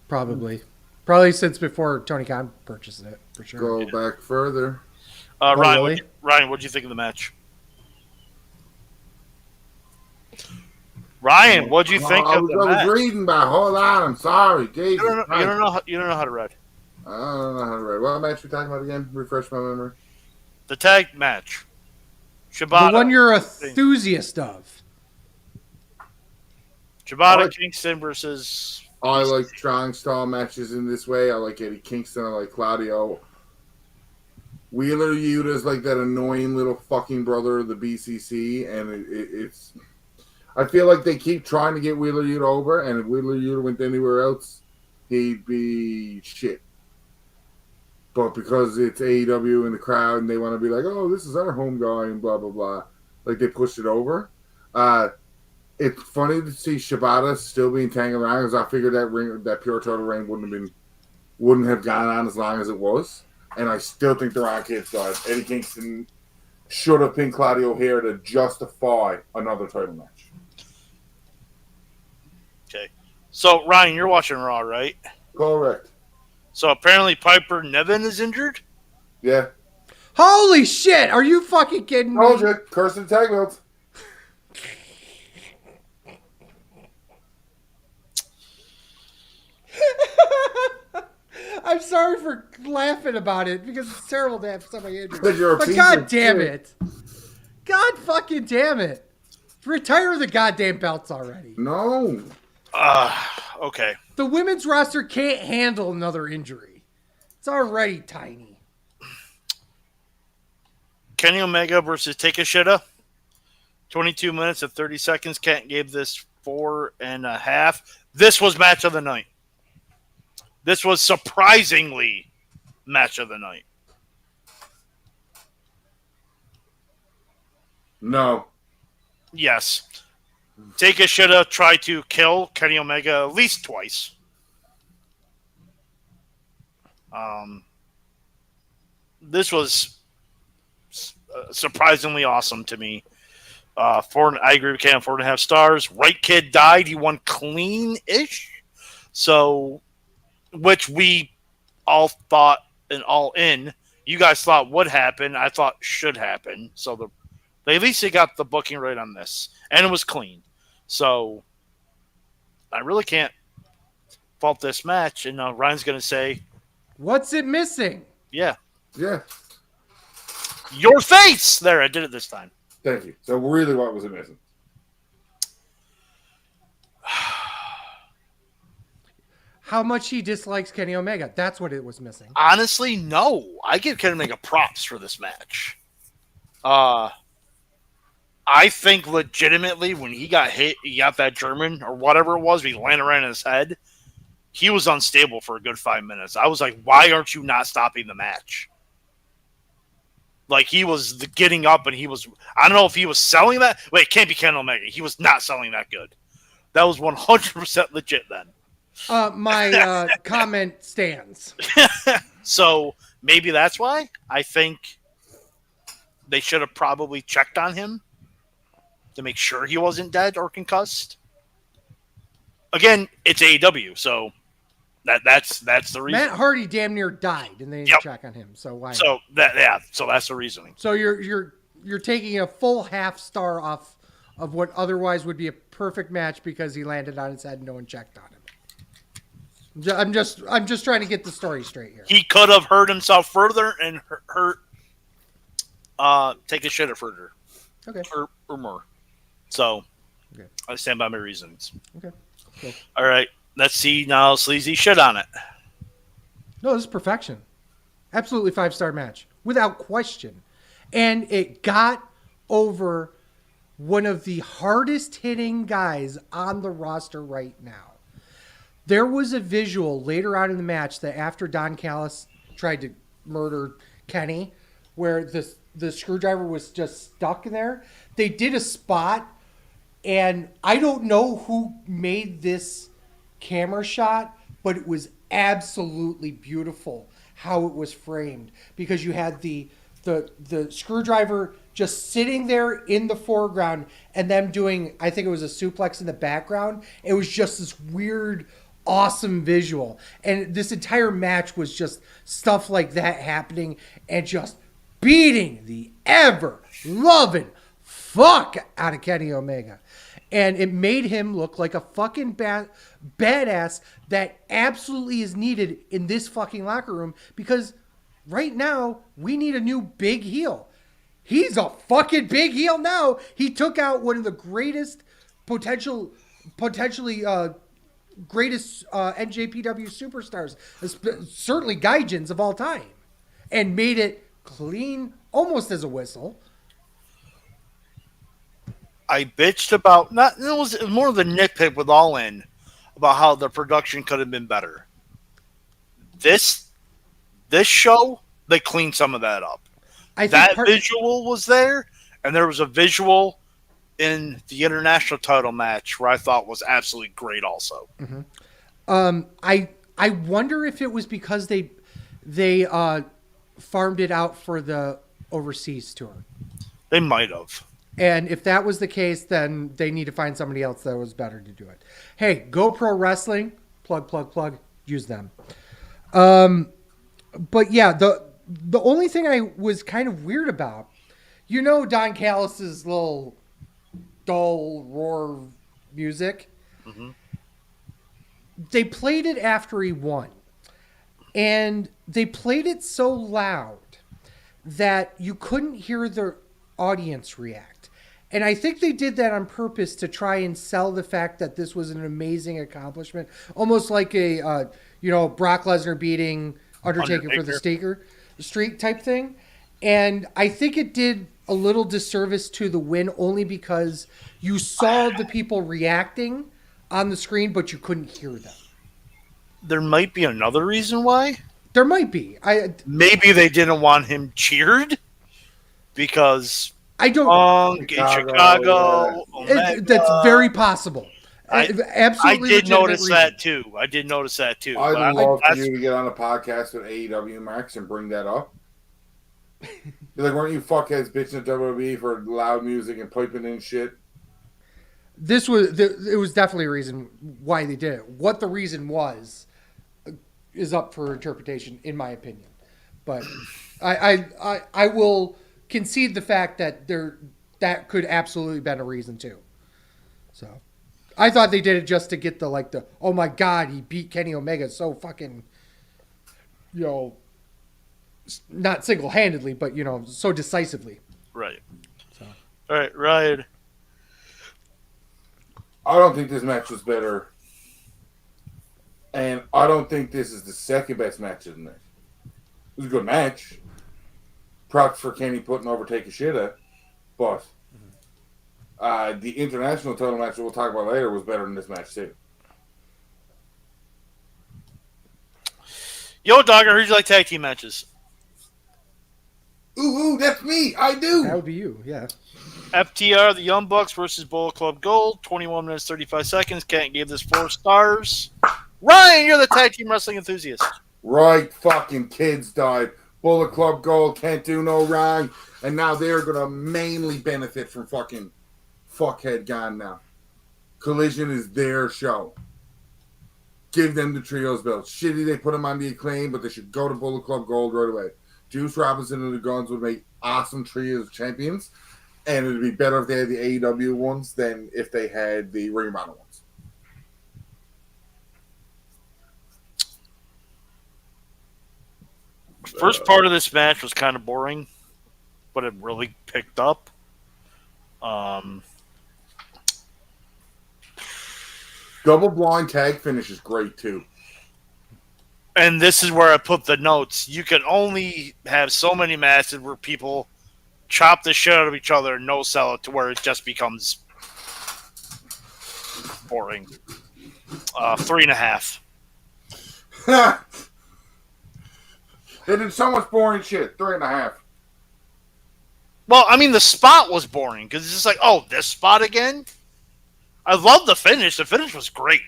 Probably since before Tony Khan purchased it, for sure. Go back further. Ryan, really? What did you think of the match? Ryan, what did you think of the match? I was reading about. Hold on, I'm sorry. Jesus, you don't know how to read. I don't know how to read. What match are we talking about again? Refresh my memory. The tag match. Shibata. The one you're enthusiast of. Shibata Kingston versus... I like strong style matches in this way. I like Eddie Kingston. I like Claudio. Wheeler Yuta's like that annoying little fucking brother of the BCC, and it's... I feel like they keep trying to get Wheeler Yuta over, and if Wheeler Yuta went anywhere else, he'd be shit. But because it's AEW in the crowd, and they want to be like, oh, this is our home guy, and blah, blah, blah. Like, they pushed it over. It's funny to see Shibata still being tangled around, because I figured that Pure Total reign wouldn't have gone on as long as it was. And I still think the Rock Kids died. Eddie Kingston should have pinned Claudio here to justify another title match. Okay. So, Ryan, you're watching Raw, right? Correct. So, apparently Piper Niven is injured? Yeah. Holy shit! Are you fucking kidding me? Told you. Cursing tag belts. I'm sorry for laughing about it because it's terrible to have somebody injured. But God damn it. God fucking damn it. Retire the goddamn belts already. No. Okay. The women's roster can't handle another injury. It's already tiny. Kenny Omega versus Takeshita. 22 minutes and 30 seconds. Kent gave this 4.5. This was match of the night. This was surprisingly match of the night. No. Yes. Takeshita tried to kill Kenny Omega at least twice. This was surprisingly awesome to me. I agree with Ken, 4.5 stars. Right Kid died. He won clean-ish. So, which we all thought and all in. You guys thought would happen. I thought should happen. So, they at least got the booking right on this. And it was clean. So, I really can't fault this match. And Ryan's going to say... What's it missing? Yeah. Yeah. Your face! There, I did it this time. Thank you. So really, what was it missing? how much he dislikes Kenny Omega. That's what it was missing. Honestly, no. I give Kenny Omega props for this match. I think legitimately when he got hit, he got that German or whatever it was, he landed right in his head. He was unstable for a good 5 minutes. I was like, why aren't you not stopping the match? Like, he was getting up and he was, I don't know if he was selling that. Wait, it can't be Kenny Omega. He was not selling that good. That was 100% legit then. My comment stands. So maybe that's why. I think they should have probably checked on him to make sure he wasn't dead or concussed. Again, it's AEW, so that's the reason. Matt Hardy damn near died, and they didn't check on him. So why? So so that's the reasoning. So you're taking a full half star off of what otherwise would be a perfect match because he landed on his head and no one checked on him. I'm just trying to get the story straight here. He could have hurt himself further and take a shit at further. Okay. Or more. So okay. I stand by my reasons. Okay. Cool. All right. Let's see now Sleazy shit on it. No, this is perfection. Absolutely 5-star match. Without question. And it got over one of the hardest hitting guys on the roster right now. There was a visual later on in the match that after Don Callis tried to murder Kenny, where the screwdriver was just stuck in there. They did a spot, and I don't know who made this camera shot, but it was absolutely beautiful how it was framed, because you had the screwdriver just sitting there in the foreground and them doing, I think it was a suplex in the background. It was just this weird, awesome visual. And this entire match was just stuff like that happening and just beating the ever-loving fuck out of Kenny Omega. And it made him look like a fucking badass that absolutely is needed in this fucking locker room, because right now we need a new big heel. He's a fucking big heel now. He took out one of the greatest potentially greatest NJPW superstars, certainly Gaijins of all time, and made it clean almost as a whistle. I bitched about it was more of the nitpick with All In about how the production could have been better. This show, they cleaned some of that up. That visual was there, and there was a visual in the international title match where I thought was absolutely great also. Mm-hmm. I wonder if it was because they farmed it out for the overseas tour. They might have. And if that was the case, then they need to find somebody else that was better to do it. Hey, GoPro Wrestling, plug, use them. But yeah, the only thing I was kind of weird about, Don Callis's little dull roar music. Mm-hmm. They played it after he won. And they played it so loud that you couldn't hear the audience react. And I think they did that on purpose to try and sell the fact that this was an amazing accomplishment. Almost like a, Brock Lesnar beating Undertaker for the streak type thing. And I think it did a little disservice to the win only because you saw the people reacting on the screen, but you couldn't hear them. There might be another reason why. There might be. Maybe they didn't want him cheered because I don't. In Chicago. That's very possible. Absolutely. I did notice that too. I'd love for you to get on a podcast with AEW Max and bring that up. You're like, weren't you fuckheads bitching at WWE for loud music and piping in shit? It was definitely a reason why they did it. What the reason was is up for interpretation, in my opinion. But I will concede the fact that that could absolutely been a reason too. So I thought they did it just to get the oh my god, he beat Kenny Omega so fucking, not single-handedly, but so decisively. Right. So. All right, Ryan. I don't think this match was better And I don't think this is the second best match of the night. It was a good match. Props for Kenny putting over Takeshita. But the international title match that we'll talk about later was better than this match, too. Yo, Dogger, who'd you like tag team matches? Ooh, that's me. I do. That would be you, yeah. FTR, the Young Bucks versus Bullet Club Gold. 21 minutes, 35 seconds. Kent gave this 4 stars. Ryan, you're the tag team wrestling enthusiast. Right fucking kids died. Bullet Club Gold can't do no wrong. And now they're going to mainly benefit from fucking fuckhead gone now. Collision is their show. Give them the trios belt. Shitty they put them on the Acclaim, but they should go to Bullet Club Gold right away. Juice Robinson and the Guns would make awesome trios of champions. And it would be better if they had the AEW ones than if they had the Ring of Honor ones. First part of this match was kind of boring, but it really picked up. Double blind tag finish is great too. And this is where I put the notes. You can only have so many matches where people chop the shit out of each other and no sell it to where it just becomes boring. 3.5. They did so much boring shit. 3.5. Well, I mean, the spot was boring because it's just like, oh, this spot again? I love the finish. The finish was great.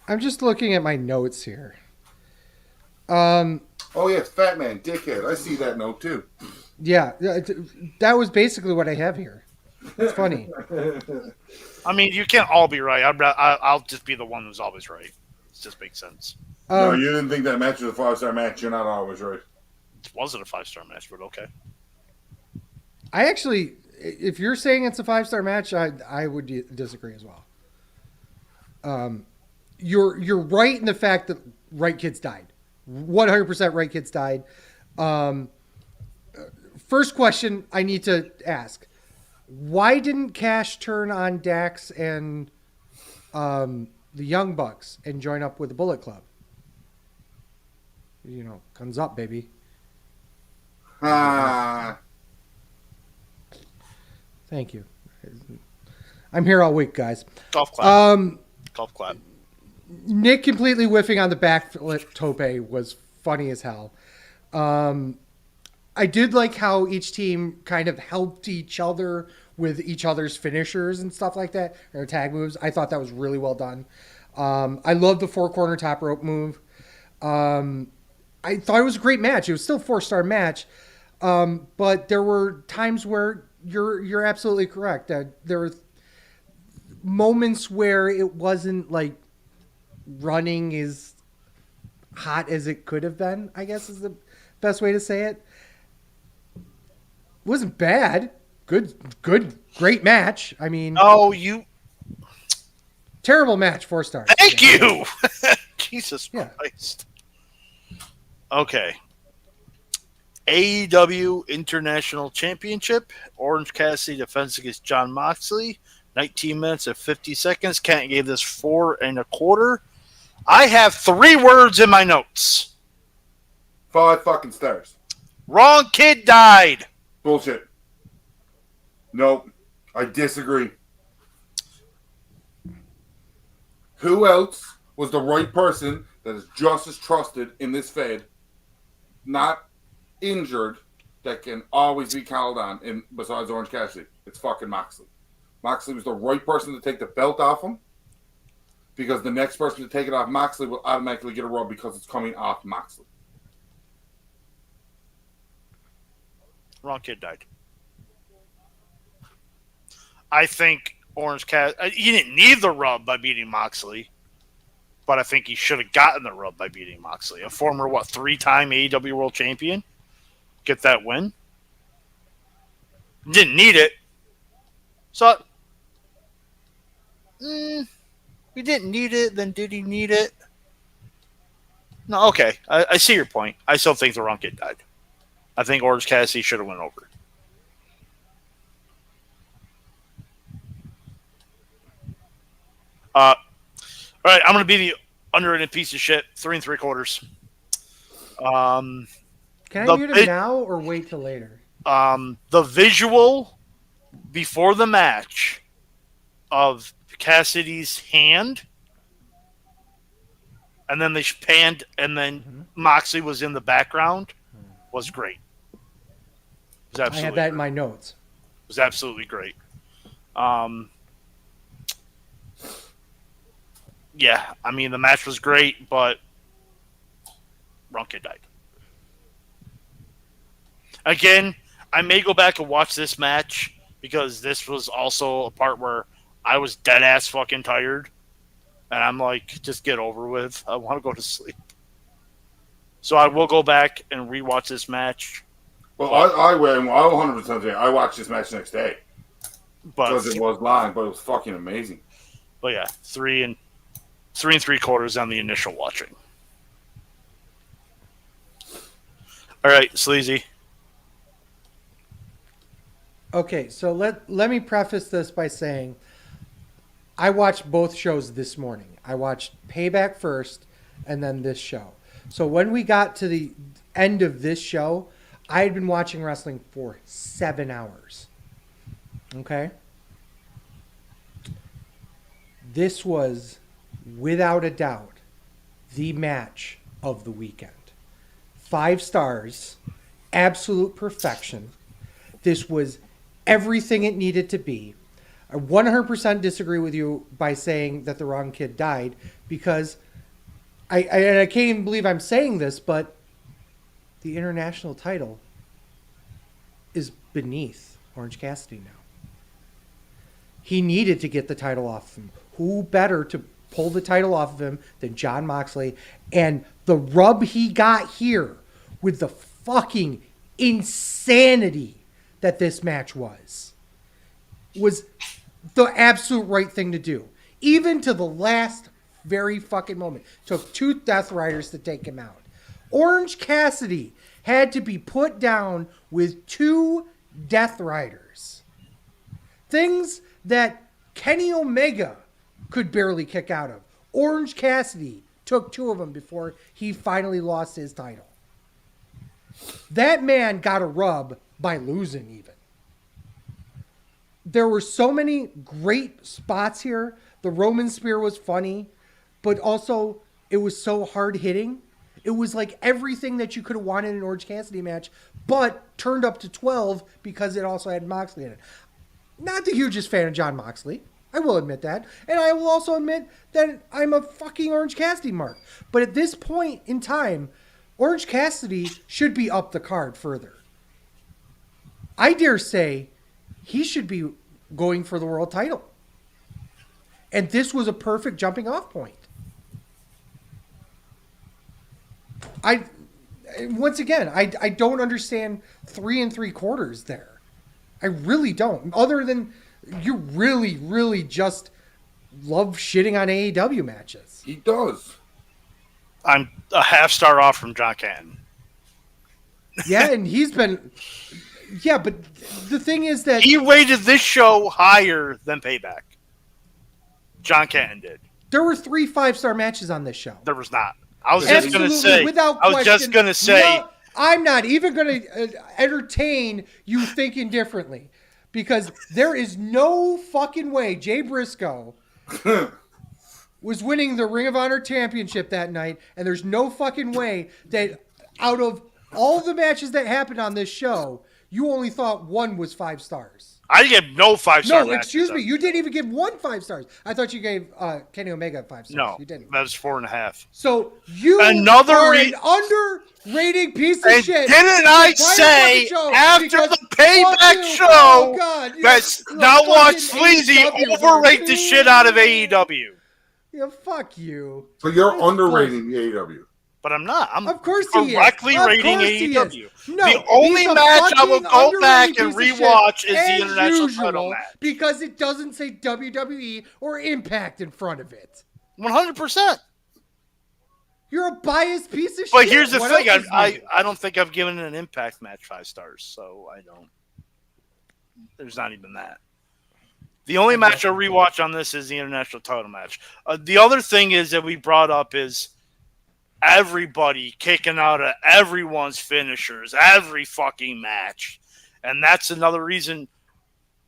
I'm just looking at my notes here. Oh, yes, Fat Man, dickhead. I see that note, too. Yeah, that was basically what I have here. It's funny. I mean, you can't all be right. I'll just be the one who's always right. It just makes sense. No, you didn't think that match was a 5-star match. You're not always right. It wasn't a 5-star match, but okay. I actually, if you're saying it's a 5-star match, I would disagree as well. You're right in the fact that right kids died. 100% right kids died. First question I need to ask. Why didn't Cash turn on Dax and the Young Bucks and join up with the Bullet Club? You know, comes up, baby. Thank you. I'm here all week, guys. Golf clap. Golf clap. Nick completely whiffing on the backflip tope was funny as hell. I did like how each team kind of helped each other with each other's finishers and stuff like that, or tag moves. I thought that was really well done. I love the 4-corner top rope move. I thought it was a great match. It was still a 4-star match, but there were times where you're absolutely correct. There were moments where it wasn't like running as hot as it could have been, I guess is the best way to say it. It wasn't bad. Good, great match. I mean, terrible match, 4 stars. Thank you. Jesus Christ. Okay. AEW International Championship. Orange Cassidy defense against Jon Moxley. 19 minutes and 50 seconds. Kent gave this 4.25. I have 3 words in my notes. 5 fucking stars. Wrong kid died. Bullshit. Nope. I disagree. Who else was the right person that is just as trusted in this Fed, not injured, that can always be called on besides Orange Cassidy? It's fucking Moxley. Moxley was the right person to take the belt off him, because the next person to take it off Moxley will automatically get a rub because it's coming off Moxley. Wrong kid died. I think Orange Cassidy, he didn't need the rub by beating Moxley, but I think he should have gotten the rub by beating Moxley. A former, 3-time AEW World Champion? Get that win? Didn't need it. So, he didn't need it, then did he need it? No, okay. I see your point. I still think the wrong kid died. I think Orange Cassidy should have went over. All right, I'm going to be the underrated piece of shit. 3 3/4. Can I mute him now or wait till later? The visual before the match of Cassidy's hand, and then they panned, and then Moxley was in the background, was great. Was absolutely I had that in my notes. It was absolutely great. Yeah, I mean, the match was great, but Wrong Kid died. Again, I may go back and watch this match because this was also a part where I was dead ass fucking tired. And I'm like, just get over with. I want to go to sleep. So I will go back and rewatch this match. Well, I 100% say I watched this match next day. Because it was long, but it was fucking amazing. But yeah, 3 3/4 on the initial watching. All right, Sleazy. Okay, so let me preface this by saying I watched both shows this morning. I watched Payback first and then this show. So when we got to the end of this show, I had been watching wrestling for 7 hours. Okay? This was, without a doubt, the match of the weekend. 5 stars, absolute perfection. This was everything it needed to be. I 100% disagree with you by saying that the wrong kid died, because I can't even believe I'm saying this, but the international title is beneath Orange Cassidy now. He needed to get the title off him. Who better to pull the title off of him than Jon Moxley? And the rub he got here with the fucking insanity that this match was the absolute right thing to do. Even to the last very fucking moment. Took 2 Death Riders to take him out. Orange Cassidy had to be put down with 2 Death Riders. Things that Kenny Omega could barely kick out of. Orange Cassidy took 2 of them before he finally lost his title. That man got a rub by losing even. There were so many great spots here. The Roman Spear was funny, but also it was so hard hitting. It was like everything that you could have wanted in an Orange Cassidy match, but turned up to 12 because it also had Moxley in it. Not the hugest fan of Jon Moxley. I will admit that. And I will also admit that I'm a fucking Orange Cassidy mark. But at this point in time, Orange Cassidy should be up the card further. I dare say he should be going for the world title. And this was a perfect jumping off point. Once again, I don't understand 3 3/4 there. I really don't. Other than you really, really just love shitting on AEW matches. He does. I'm a half star off from John Canton. Yeah, and he's been... Yeah, but the thing is that... He rated this show higher than Payback. John Canton did. There were 3 5-star matches on this show. There was not. I was just going to say... Without I was just going to say... No, I'm not even going to entertain you thinking differently. Because there is no fucking way Jay Briscoe was winning the Ring of Honor Championship that night. And there's no fucking way that out of all the matches that happened on this show, you only thought 1 was 5 stars. I gave no 5-star No, excuse me. You didn't even give 1 5 stars. I thought you gave Kenny Omega 5 stars. No, you didn't. That was 4.5. So you are an underrated piece of shit. Didn't I say after the Payback show that now watch Sleazy overrate the shit out of AEW? Yeah, fuck you. So you're underrating AEW. But I'm not. I'm of course he correctly is. rating AEW. No, the only match I will go back and rewatch is the international title match. Because it doesn't say WWE or Impact in front of it. 100%. You're a biased piece of shit. But here's the thing. I don't think I've given an Impact match 5 stars, so I don't. There's not even that. The only match I'll rewatch on this is the international title match. The other thing is that we brought up is everybody kicking out of everyone's finishers, every fucking match. And that's another reason,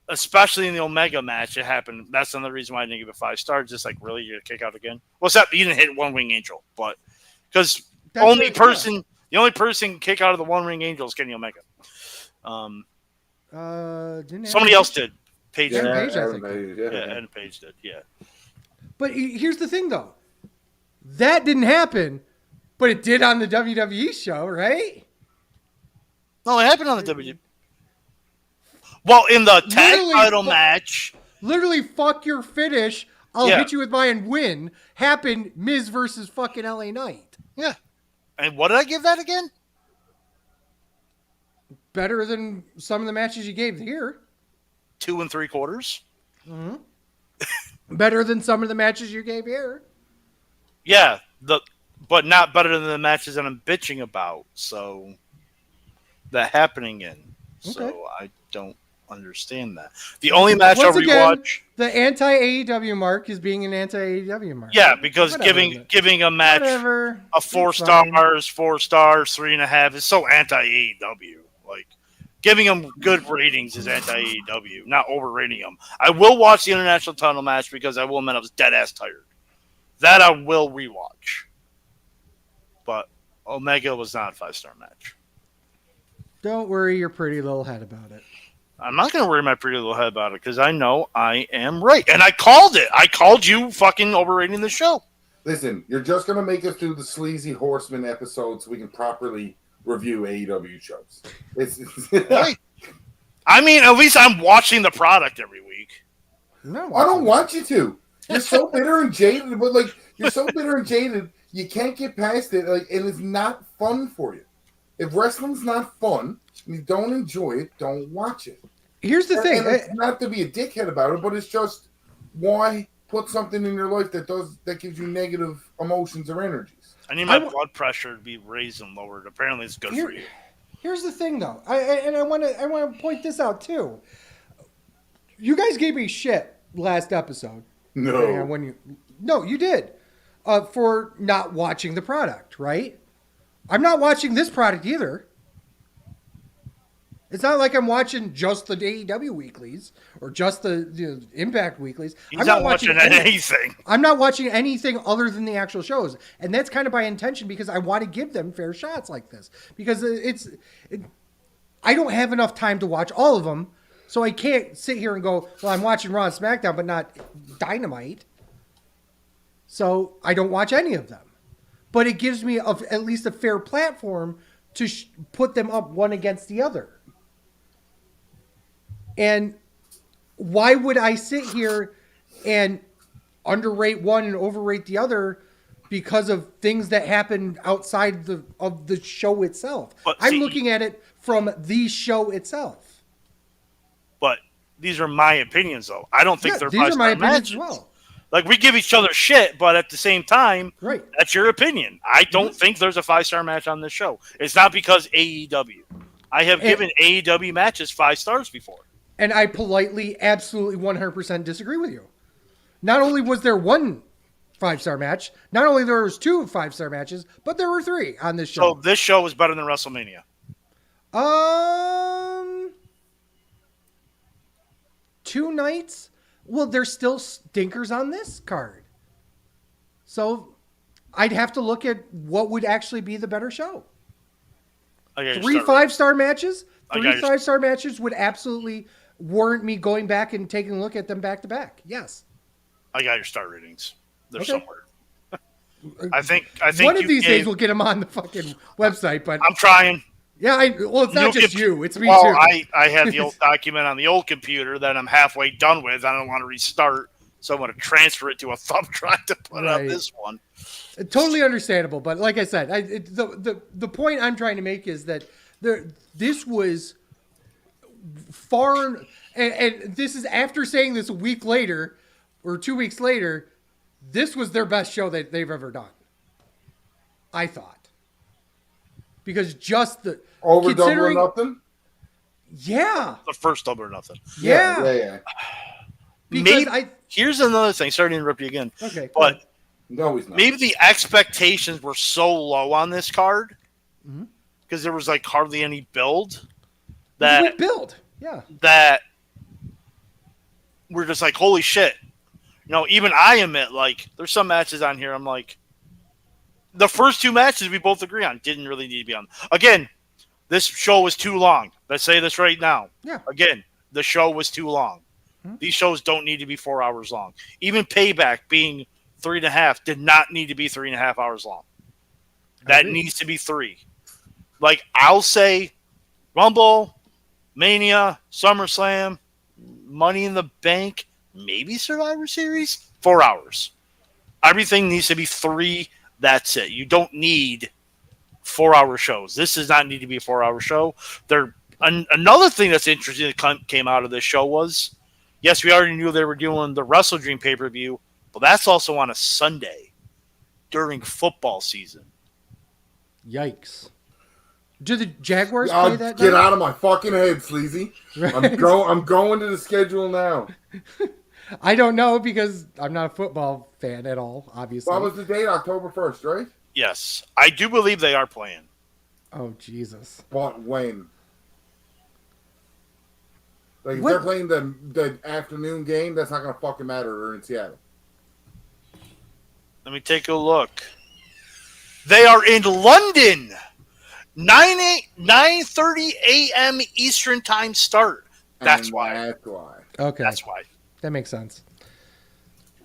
especially in the Omega match, it happened. That's another reason why I didn't give it 5 stars. Just like, really, you're going to kick out again? Well, except you didn't hit One Wing Angel, but because the only person kick out of the One Ring Angel is Kenny Omega. Somebody else did. Paige did. And Paige did, yeah. But here's the thing, though. That didn't happen, but it did on the WWE show, right? No, it happened on the WWE. Well, in the tag title match. Literally, fuck your finish. I'll hit you with mine and win. Happened Miz versus fucking LA Knight. Yeah. And what did I give that again? Better than some of the matches you gave here. 2 3/4. Mm-hmm. Better than some of the matches you gave here. Yeah, but not better than the matches that I'm bitching about. So that happening in. Okay. So I don't understand that. The only match I'll rewatch. The anti-AEW mark is being an anti-AEW mark. Yeah, because giving a match a 4 stars, 4 stars, 3.5 is so anti-AEW. Like, giving them good ratings is anti-AEW, not overrating them. I will watch the international title match because I will admit I was dead ass tired. That I will rewatch. But Omega was not a 5-star match. Don't worry your pretty little head about it. I'm not going to worry my pretty little head about it because I know I am right. And I called it. I called you fucking overrating the show. Listen, you're just going to make us do the Sleazy Horseman episode so we can properly review AEW shows. I mean, at least I'm watching the product every week. No, I don't want you to. You're so bitter and jaded, but you're so bitter and jaded, you can't get past it. And it's not fun for you. If wrestling's not fun and you don't enjoy it, don't watch it. Here's the thing. And it's not to be a dickhead about it, but it's just why put something in your life that gives you negative emotions or energies. I need my blood pressure to be raised and lowered. Apparently, it's good for you. Here's the thing, though, I want to point this out too. You guys gave me shit last episode. No, you did for not watching the product, right? I'm not watching this product either. It's not like I'm watching just the AEW weeklies or just the Impact weeklies. I'm not watching anything. I'm not watching anything other than the actual shows. And that's kind of by intention because I want to give them fair shots like this. Because I don't have enough time to watch all of them. So I can't sit here and go, well, I'm watching Raw and SmackDown, but not Dynamite. So I don't watch any of them. But it gives me at least a fair platform to put them up one against the other. And why would I sit here and underrate one and overrate the other because of things that happen outside of the show itself? I'm looking at it from the show itself. But these are my opinions, though. I don't think they're these are my opinions matches. as well. Like, we give each other shit, but at the same time, right? That's your opinion. I don't think there's a 5-star match on this show. It's not because AEW. I have given AEW matches 5 stars before. And I politely, absolutely 100% disagree with you. Not only was there one 5-star match, not only there was 2 5-star matches, but there were 3 on this show. So this show was better than WrestleMania. 2 nights? Well, there's still stinkers on this card. So I'd have to look at what would actually be the better show. 3 5-star matches? 3 5-star matches would absolutely warrant me going back and taking a look at them back to back. Yes. I got your star ratings. They're somewhere. I think one of these days we'll get them on the fucking website, but I'm trying. Yeah, it's not just you. It's me too. I had the old document on the old computer that I'm halfway done with. I don't want to restart, so I'm going to transfer it to a thumb drive to put on this one. Totally understandable, but like I said, the point I'm trying to make is that this was far, and this is after saying this a week later or 2 weeks later. This was their best show that they've ever done, I thought. Because just the over Double or Nothing? Yeah. The first Double or Nothing. Yeah. Here's another thing. Sorry to interrupt you again. Okay. But no, he's not. Maybe the expectations were so low on this card because there was like hardly any build. That build. Yeah. That we're just like, holy shit. Even I admit, like, there's some matches on here I'm like, the first two matches we both agree on didn't really need to be on. Again, this show was too long. Let's say this right now. Yeah. Again, the show was too long. These shows don't need to be 4 hours long. Even Payback being 3.5 did not need to be 3.5 hours long. That needs to be 3. Like, I'll say Rumble, Mania, SummerSlam, Money in the Bank, maybe Survivor Series, 4 hours. Everything needs to be 3. That's it. You don't need 4-hour shows. This does not need to be a 4-hour show. Another thing that's interesting that came out of this show was, yes, we already knew they were doing the Wrestle Dream pay-per-view, but that's also on a Sunday during football season. Yikes. Do the Jaguars play that Get night? out of my fucking head, Sleazy. Right. I'm going to the schedule now. I don't know because I'm not a football fan at all, obviously. What was the date? October 1st, right? Yes. I do believe they are playing. Oh, Jesus. But when? Like, if they're playing the afternoon game, that's not going to fucking matter. They're in Seattle. Let me take a look. They are in London. 9:30 a.m. Eastern time start. That's why. That's why. Okay. That's why. That makes sense.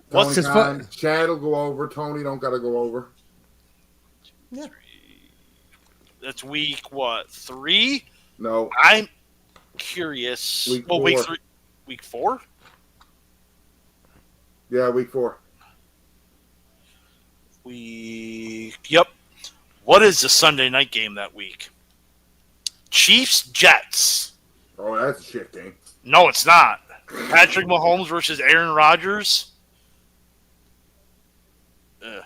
What's his Chad will go over. Tony don't got to go over. Yeah. That's week, 3? No. I'm curious. Week 4. Week 3. Week 4? Yeah, week 4. Yep. What is the Sunday night game that week? Chiefs, Jets. Oh, that's a shit game. No, it's not. Patrick Mahomes versus Aaron Rodgers.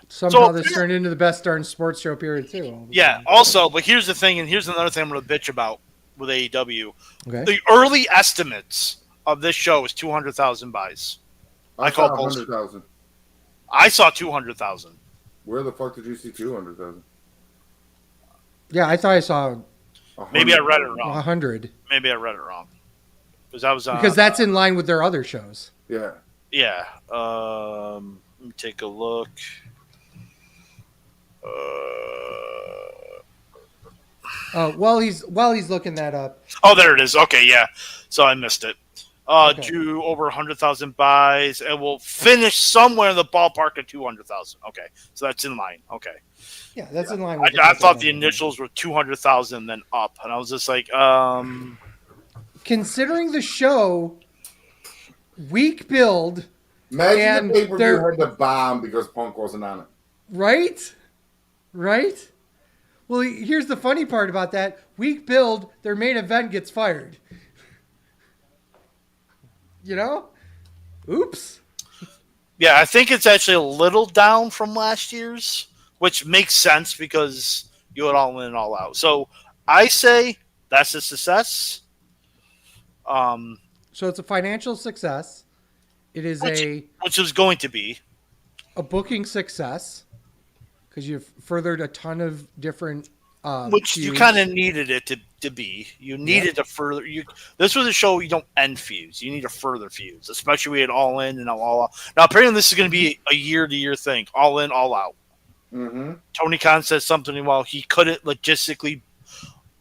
Somehow this turned into the best darn sports show period, too. Yeah, also, but here's the thing, and here's another thing I'm going to bitch about with AEW. Okay. The early estimates of this show is 200,000 buys. I saw 100,000. I saw 200,000. Where the fuck did you see 200,000? Yeah, I thought I saw. Maybe I read it wrong. 100. Maybe I read it wrong. Because that's in line with their other shows. Yeah. Yeah. Let me take a look. While he's looking that up. Oh, there it is. Okay, yeah. So I missed it. Okay. Drew over 100,000 buys, and will finish somewhere in the ballpark of 200,000. Okay, so that's in line. Okay. Yeah, that's in line with I thought the initials were 200,000, then up, and I was just like, Considering the show, weak build. Imagine the pay-per-view had to bomb because Punk wasn't on it. Right? Right? Well, here's the funny part about that. Weak build, their main event gets fired. You know? Oops. Yeah, I think it's actually a little down from last year's, which makes sense because you had All In and All Out. So I say that's a success. So it's a financial success. It is which is going to be a booking success because you've furthered a ton of different. Which feuds. you kind of needed it to be. You needed to further. This was a show you don't end feuds. You need to further feuds, especially we had All In and All Out. Now apparently this is going to be a year-to-year thing. All In, All Out. Mm-hmm. Tony Khan says something while he couldn't logistically.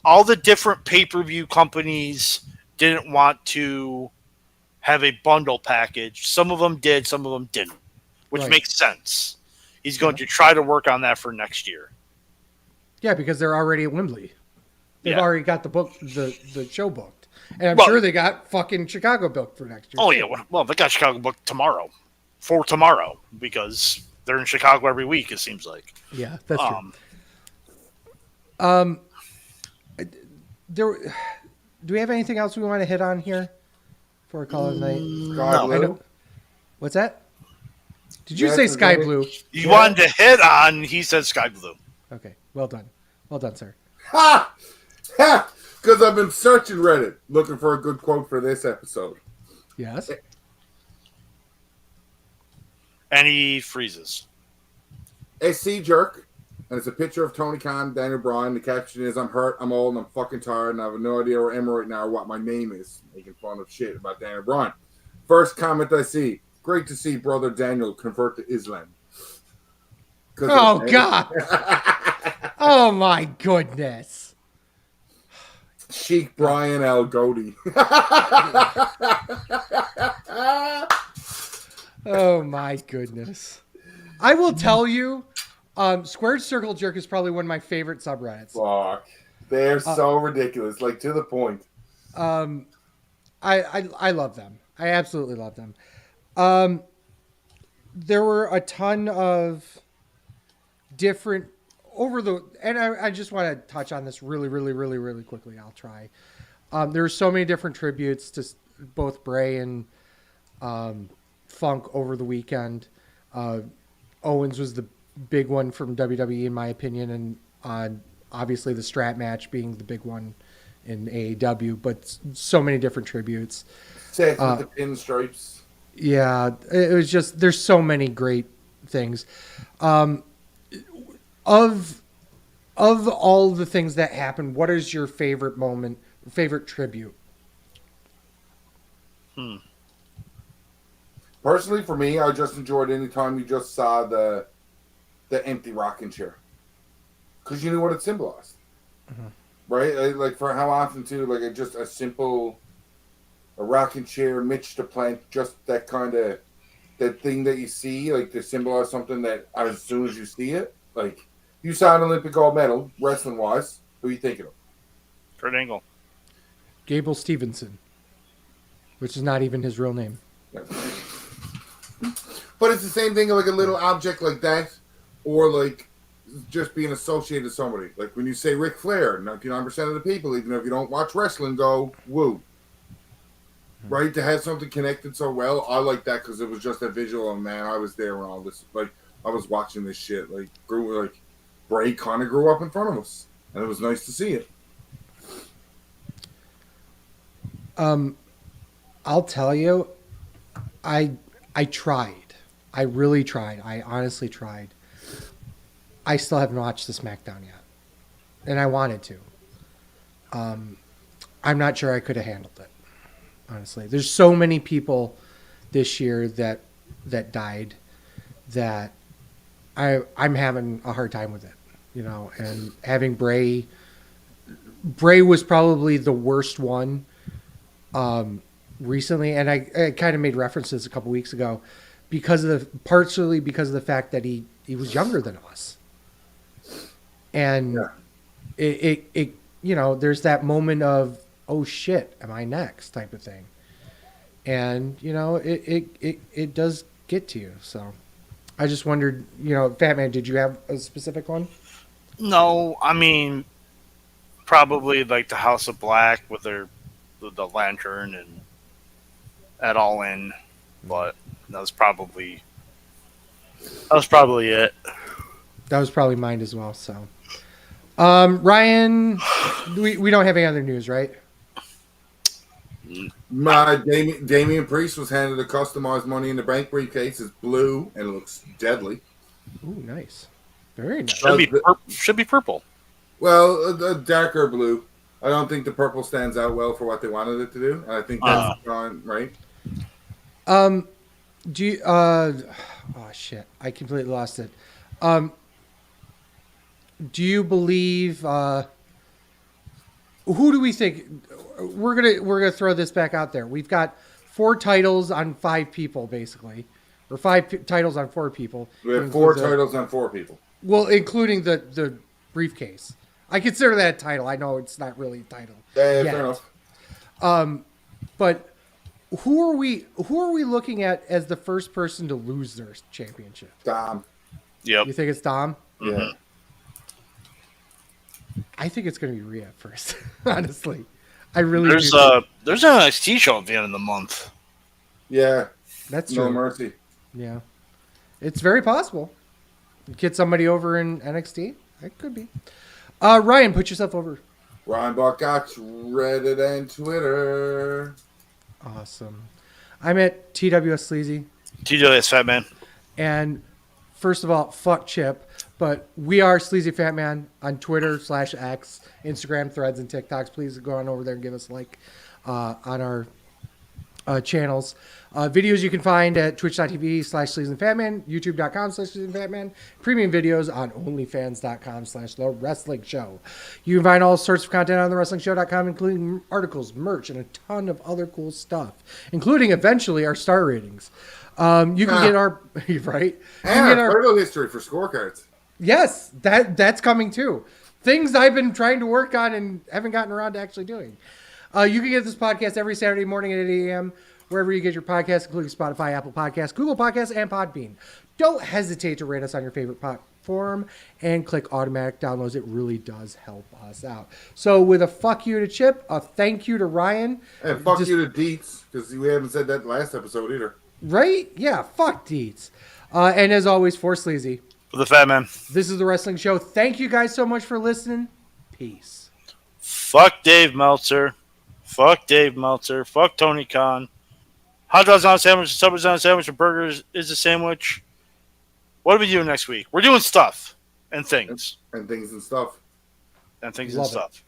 All the different pay-per-view companies didn't want to have a bundle package. Some of them did, some of them didn't, which makes sense. He's going to try to work on that for next year. Yeah, because they're already at Wembley. They've already got the show booked. And I'm sure they got fucking Chicago booked for next year. Oh, yeah. Well, they got Chicago booked tomorrow. For tomorrow. Because they're in Chicago every week, it seems like. Yeah, that's true. Do we have anything else we want to hit on here for a call of the night? No. What's that? Did you say Sky Blue? You wanted to hit on, he said Sky Blue. Okay, well done. Well done, sir. Ha! Ha! Because I've been searching Reddit looking for a good quote for this episode. Yes. And he freezes. SC jerk. And it's a picture of Tony Khan, Daniel Bryan. The caption is, I'm hurt, I'm old, and I'm fucking tired, and I have no idea where I am right now or what my name is. Making fun of shit about Daniel Bryan. First comment I see, great to see brother Daniel convert to Islam. Oh, God. Oh, my goodness. Sheikh Brian Al Godi. Oh, my goodness. I will tell you, Squared Circle Jerk is probably one of my favorite subreddits. Fuck. They're so ridiculous, like to the point. I love them. I absolutely love them. There were a ton of different and I just want to touch on this really, really, really, really quickly. I'll try. There were so many different tributes to both Bray and Funk over the weekend. Owens was the big one from WWE, in my opinion, and obviously the strap match being the big one in AEW, but so many different tributes. Seth with the pinstripes. Yeah, it was just, there's so many great things. Of all the things that happened, what is your favorite moment, favorite tribute? Personally, for me, I just enjoyed any time you just saw the empty rocking chair, because you knew what it symbolized, right? Like for how often too, like just a simple rocking chair, Mitch the Plank, just that kind of that thing that you see, like to symbolize something that as soon as you see it, like you saw an Olympic gold medal, wrestling wise, who are you thinking of? Kurt Angle. Gable Stevenson, which is not even his real name. Yeah. But it's the same thing, like a little object like that, or like just being associated with somebody. Like when you say Ric Flair, 99% of the people, even if you don't watch wrestling, go, woo. Right? To have something connected so well, I like that because it was just a visual, and man, I was there when all this, like, I was watching this shit, like, Bray kind of grew up in front of us, and it was nice to see it. I'll tell you, I tried. I really tried. I honestly tried. I still haven't watched the SmackDown yet, and I wanted to. I'm not sure I could have handled it, honestly. There's so many people this year that died that I'm having a hard time with it, you know. And having Bray was probably the worst one recently, and I kind of made references a couple weeks ago partially because of the fact that he was younger than us, and it you know, there's that moment of, oh shit, am I next type of thing, and you know it does get to you. So I just wondered, you know, Fat Man, did you have a specific one? No, I mean probably like the House of Black with the lantern and at All In, but that was probably it. That was probably mine as well. So, Ryan, we don't have any other news, right? Damian Priest was handed a customized Money in the Bank briefcase. It's blue and it looks deadly. Ooh, nice, very nice. Should be purple. Well, a darker blue. I don't think the purple stands out well for what they wanted it to do, and I think that's gone right. Do you? Oh shit! I completely lost it. Do you believe? Who do we think? We're gonna throw this back out there. We've got 4 titles on 5 people, basically, or 5 titles on 4 people. We have 4 titles on 4 people. Well, including the briefcase. I consider that a title. I know it's not really a title. Yeah, fair enough. But who are we looking at as the first person to lose their championship? Dom. Yep. You think it's Dom? Yeah. Mm-hmm. I think it's going to be Rhea first. Honestly, I really there's do. There's an NXT show at the end of the month. Yeah, that's true. No mercy. Yeah, it's very possible. Get somebody over in NXT. That could be. Ryan, put yourself over. Ryan Buckcox, Reddit and Twitter. Awesome. I'm at TWS Sleazy. TWS Fat Man. And first of all, fuck Chip. But we are Sleazy Fat Man on Twitter /X, Instagram, Threads, and TikToks. Please go on over there and give us a like on our channels. Videos you can find at twitch.tv/sleazyfatman, youtube.com/sleazyfatman, premium videos on onlyfans.com/the wrestling show. You can find all sorts of content on thewrestlingshow.com, including articles, merch, and a ton of other cool stuff, including eventually our star ratings. You can get our right. And our photo history for scorecards. Yes, that's coming too. Things I've been trying to work on and haven't gotten around to actually doing. You can get this podcast every Saturday morning at 8 a.m. wherever you get your podcasts, including Spotify, Apple Podcasts, Google Podcasts, and Podbean. Don't hesitate to rate us on your favorite platform and click automatic downloads. It really does help us out. So with a fuck you to Chip, a thank you to Ryan. And fuck you to Dietz, because we haven't said that last episode either. Right? Yeah, fuck Dietz. And as always, for Sleazy. For the Fat Man. This is The Wrestling Show. Thank you guys so much for listening. Peace. Fuck Dave Meltzer. Fuck Dave Meltzer. Fuck Tony Khan. Hot dogs on a sandwich, subs on a sandwich, and burgers is a sandwich. What are we doing next week? We're doing stuff and things. And things and stuff. And things Love and stuff.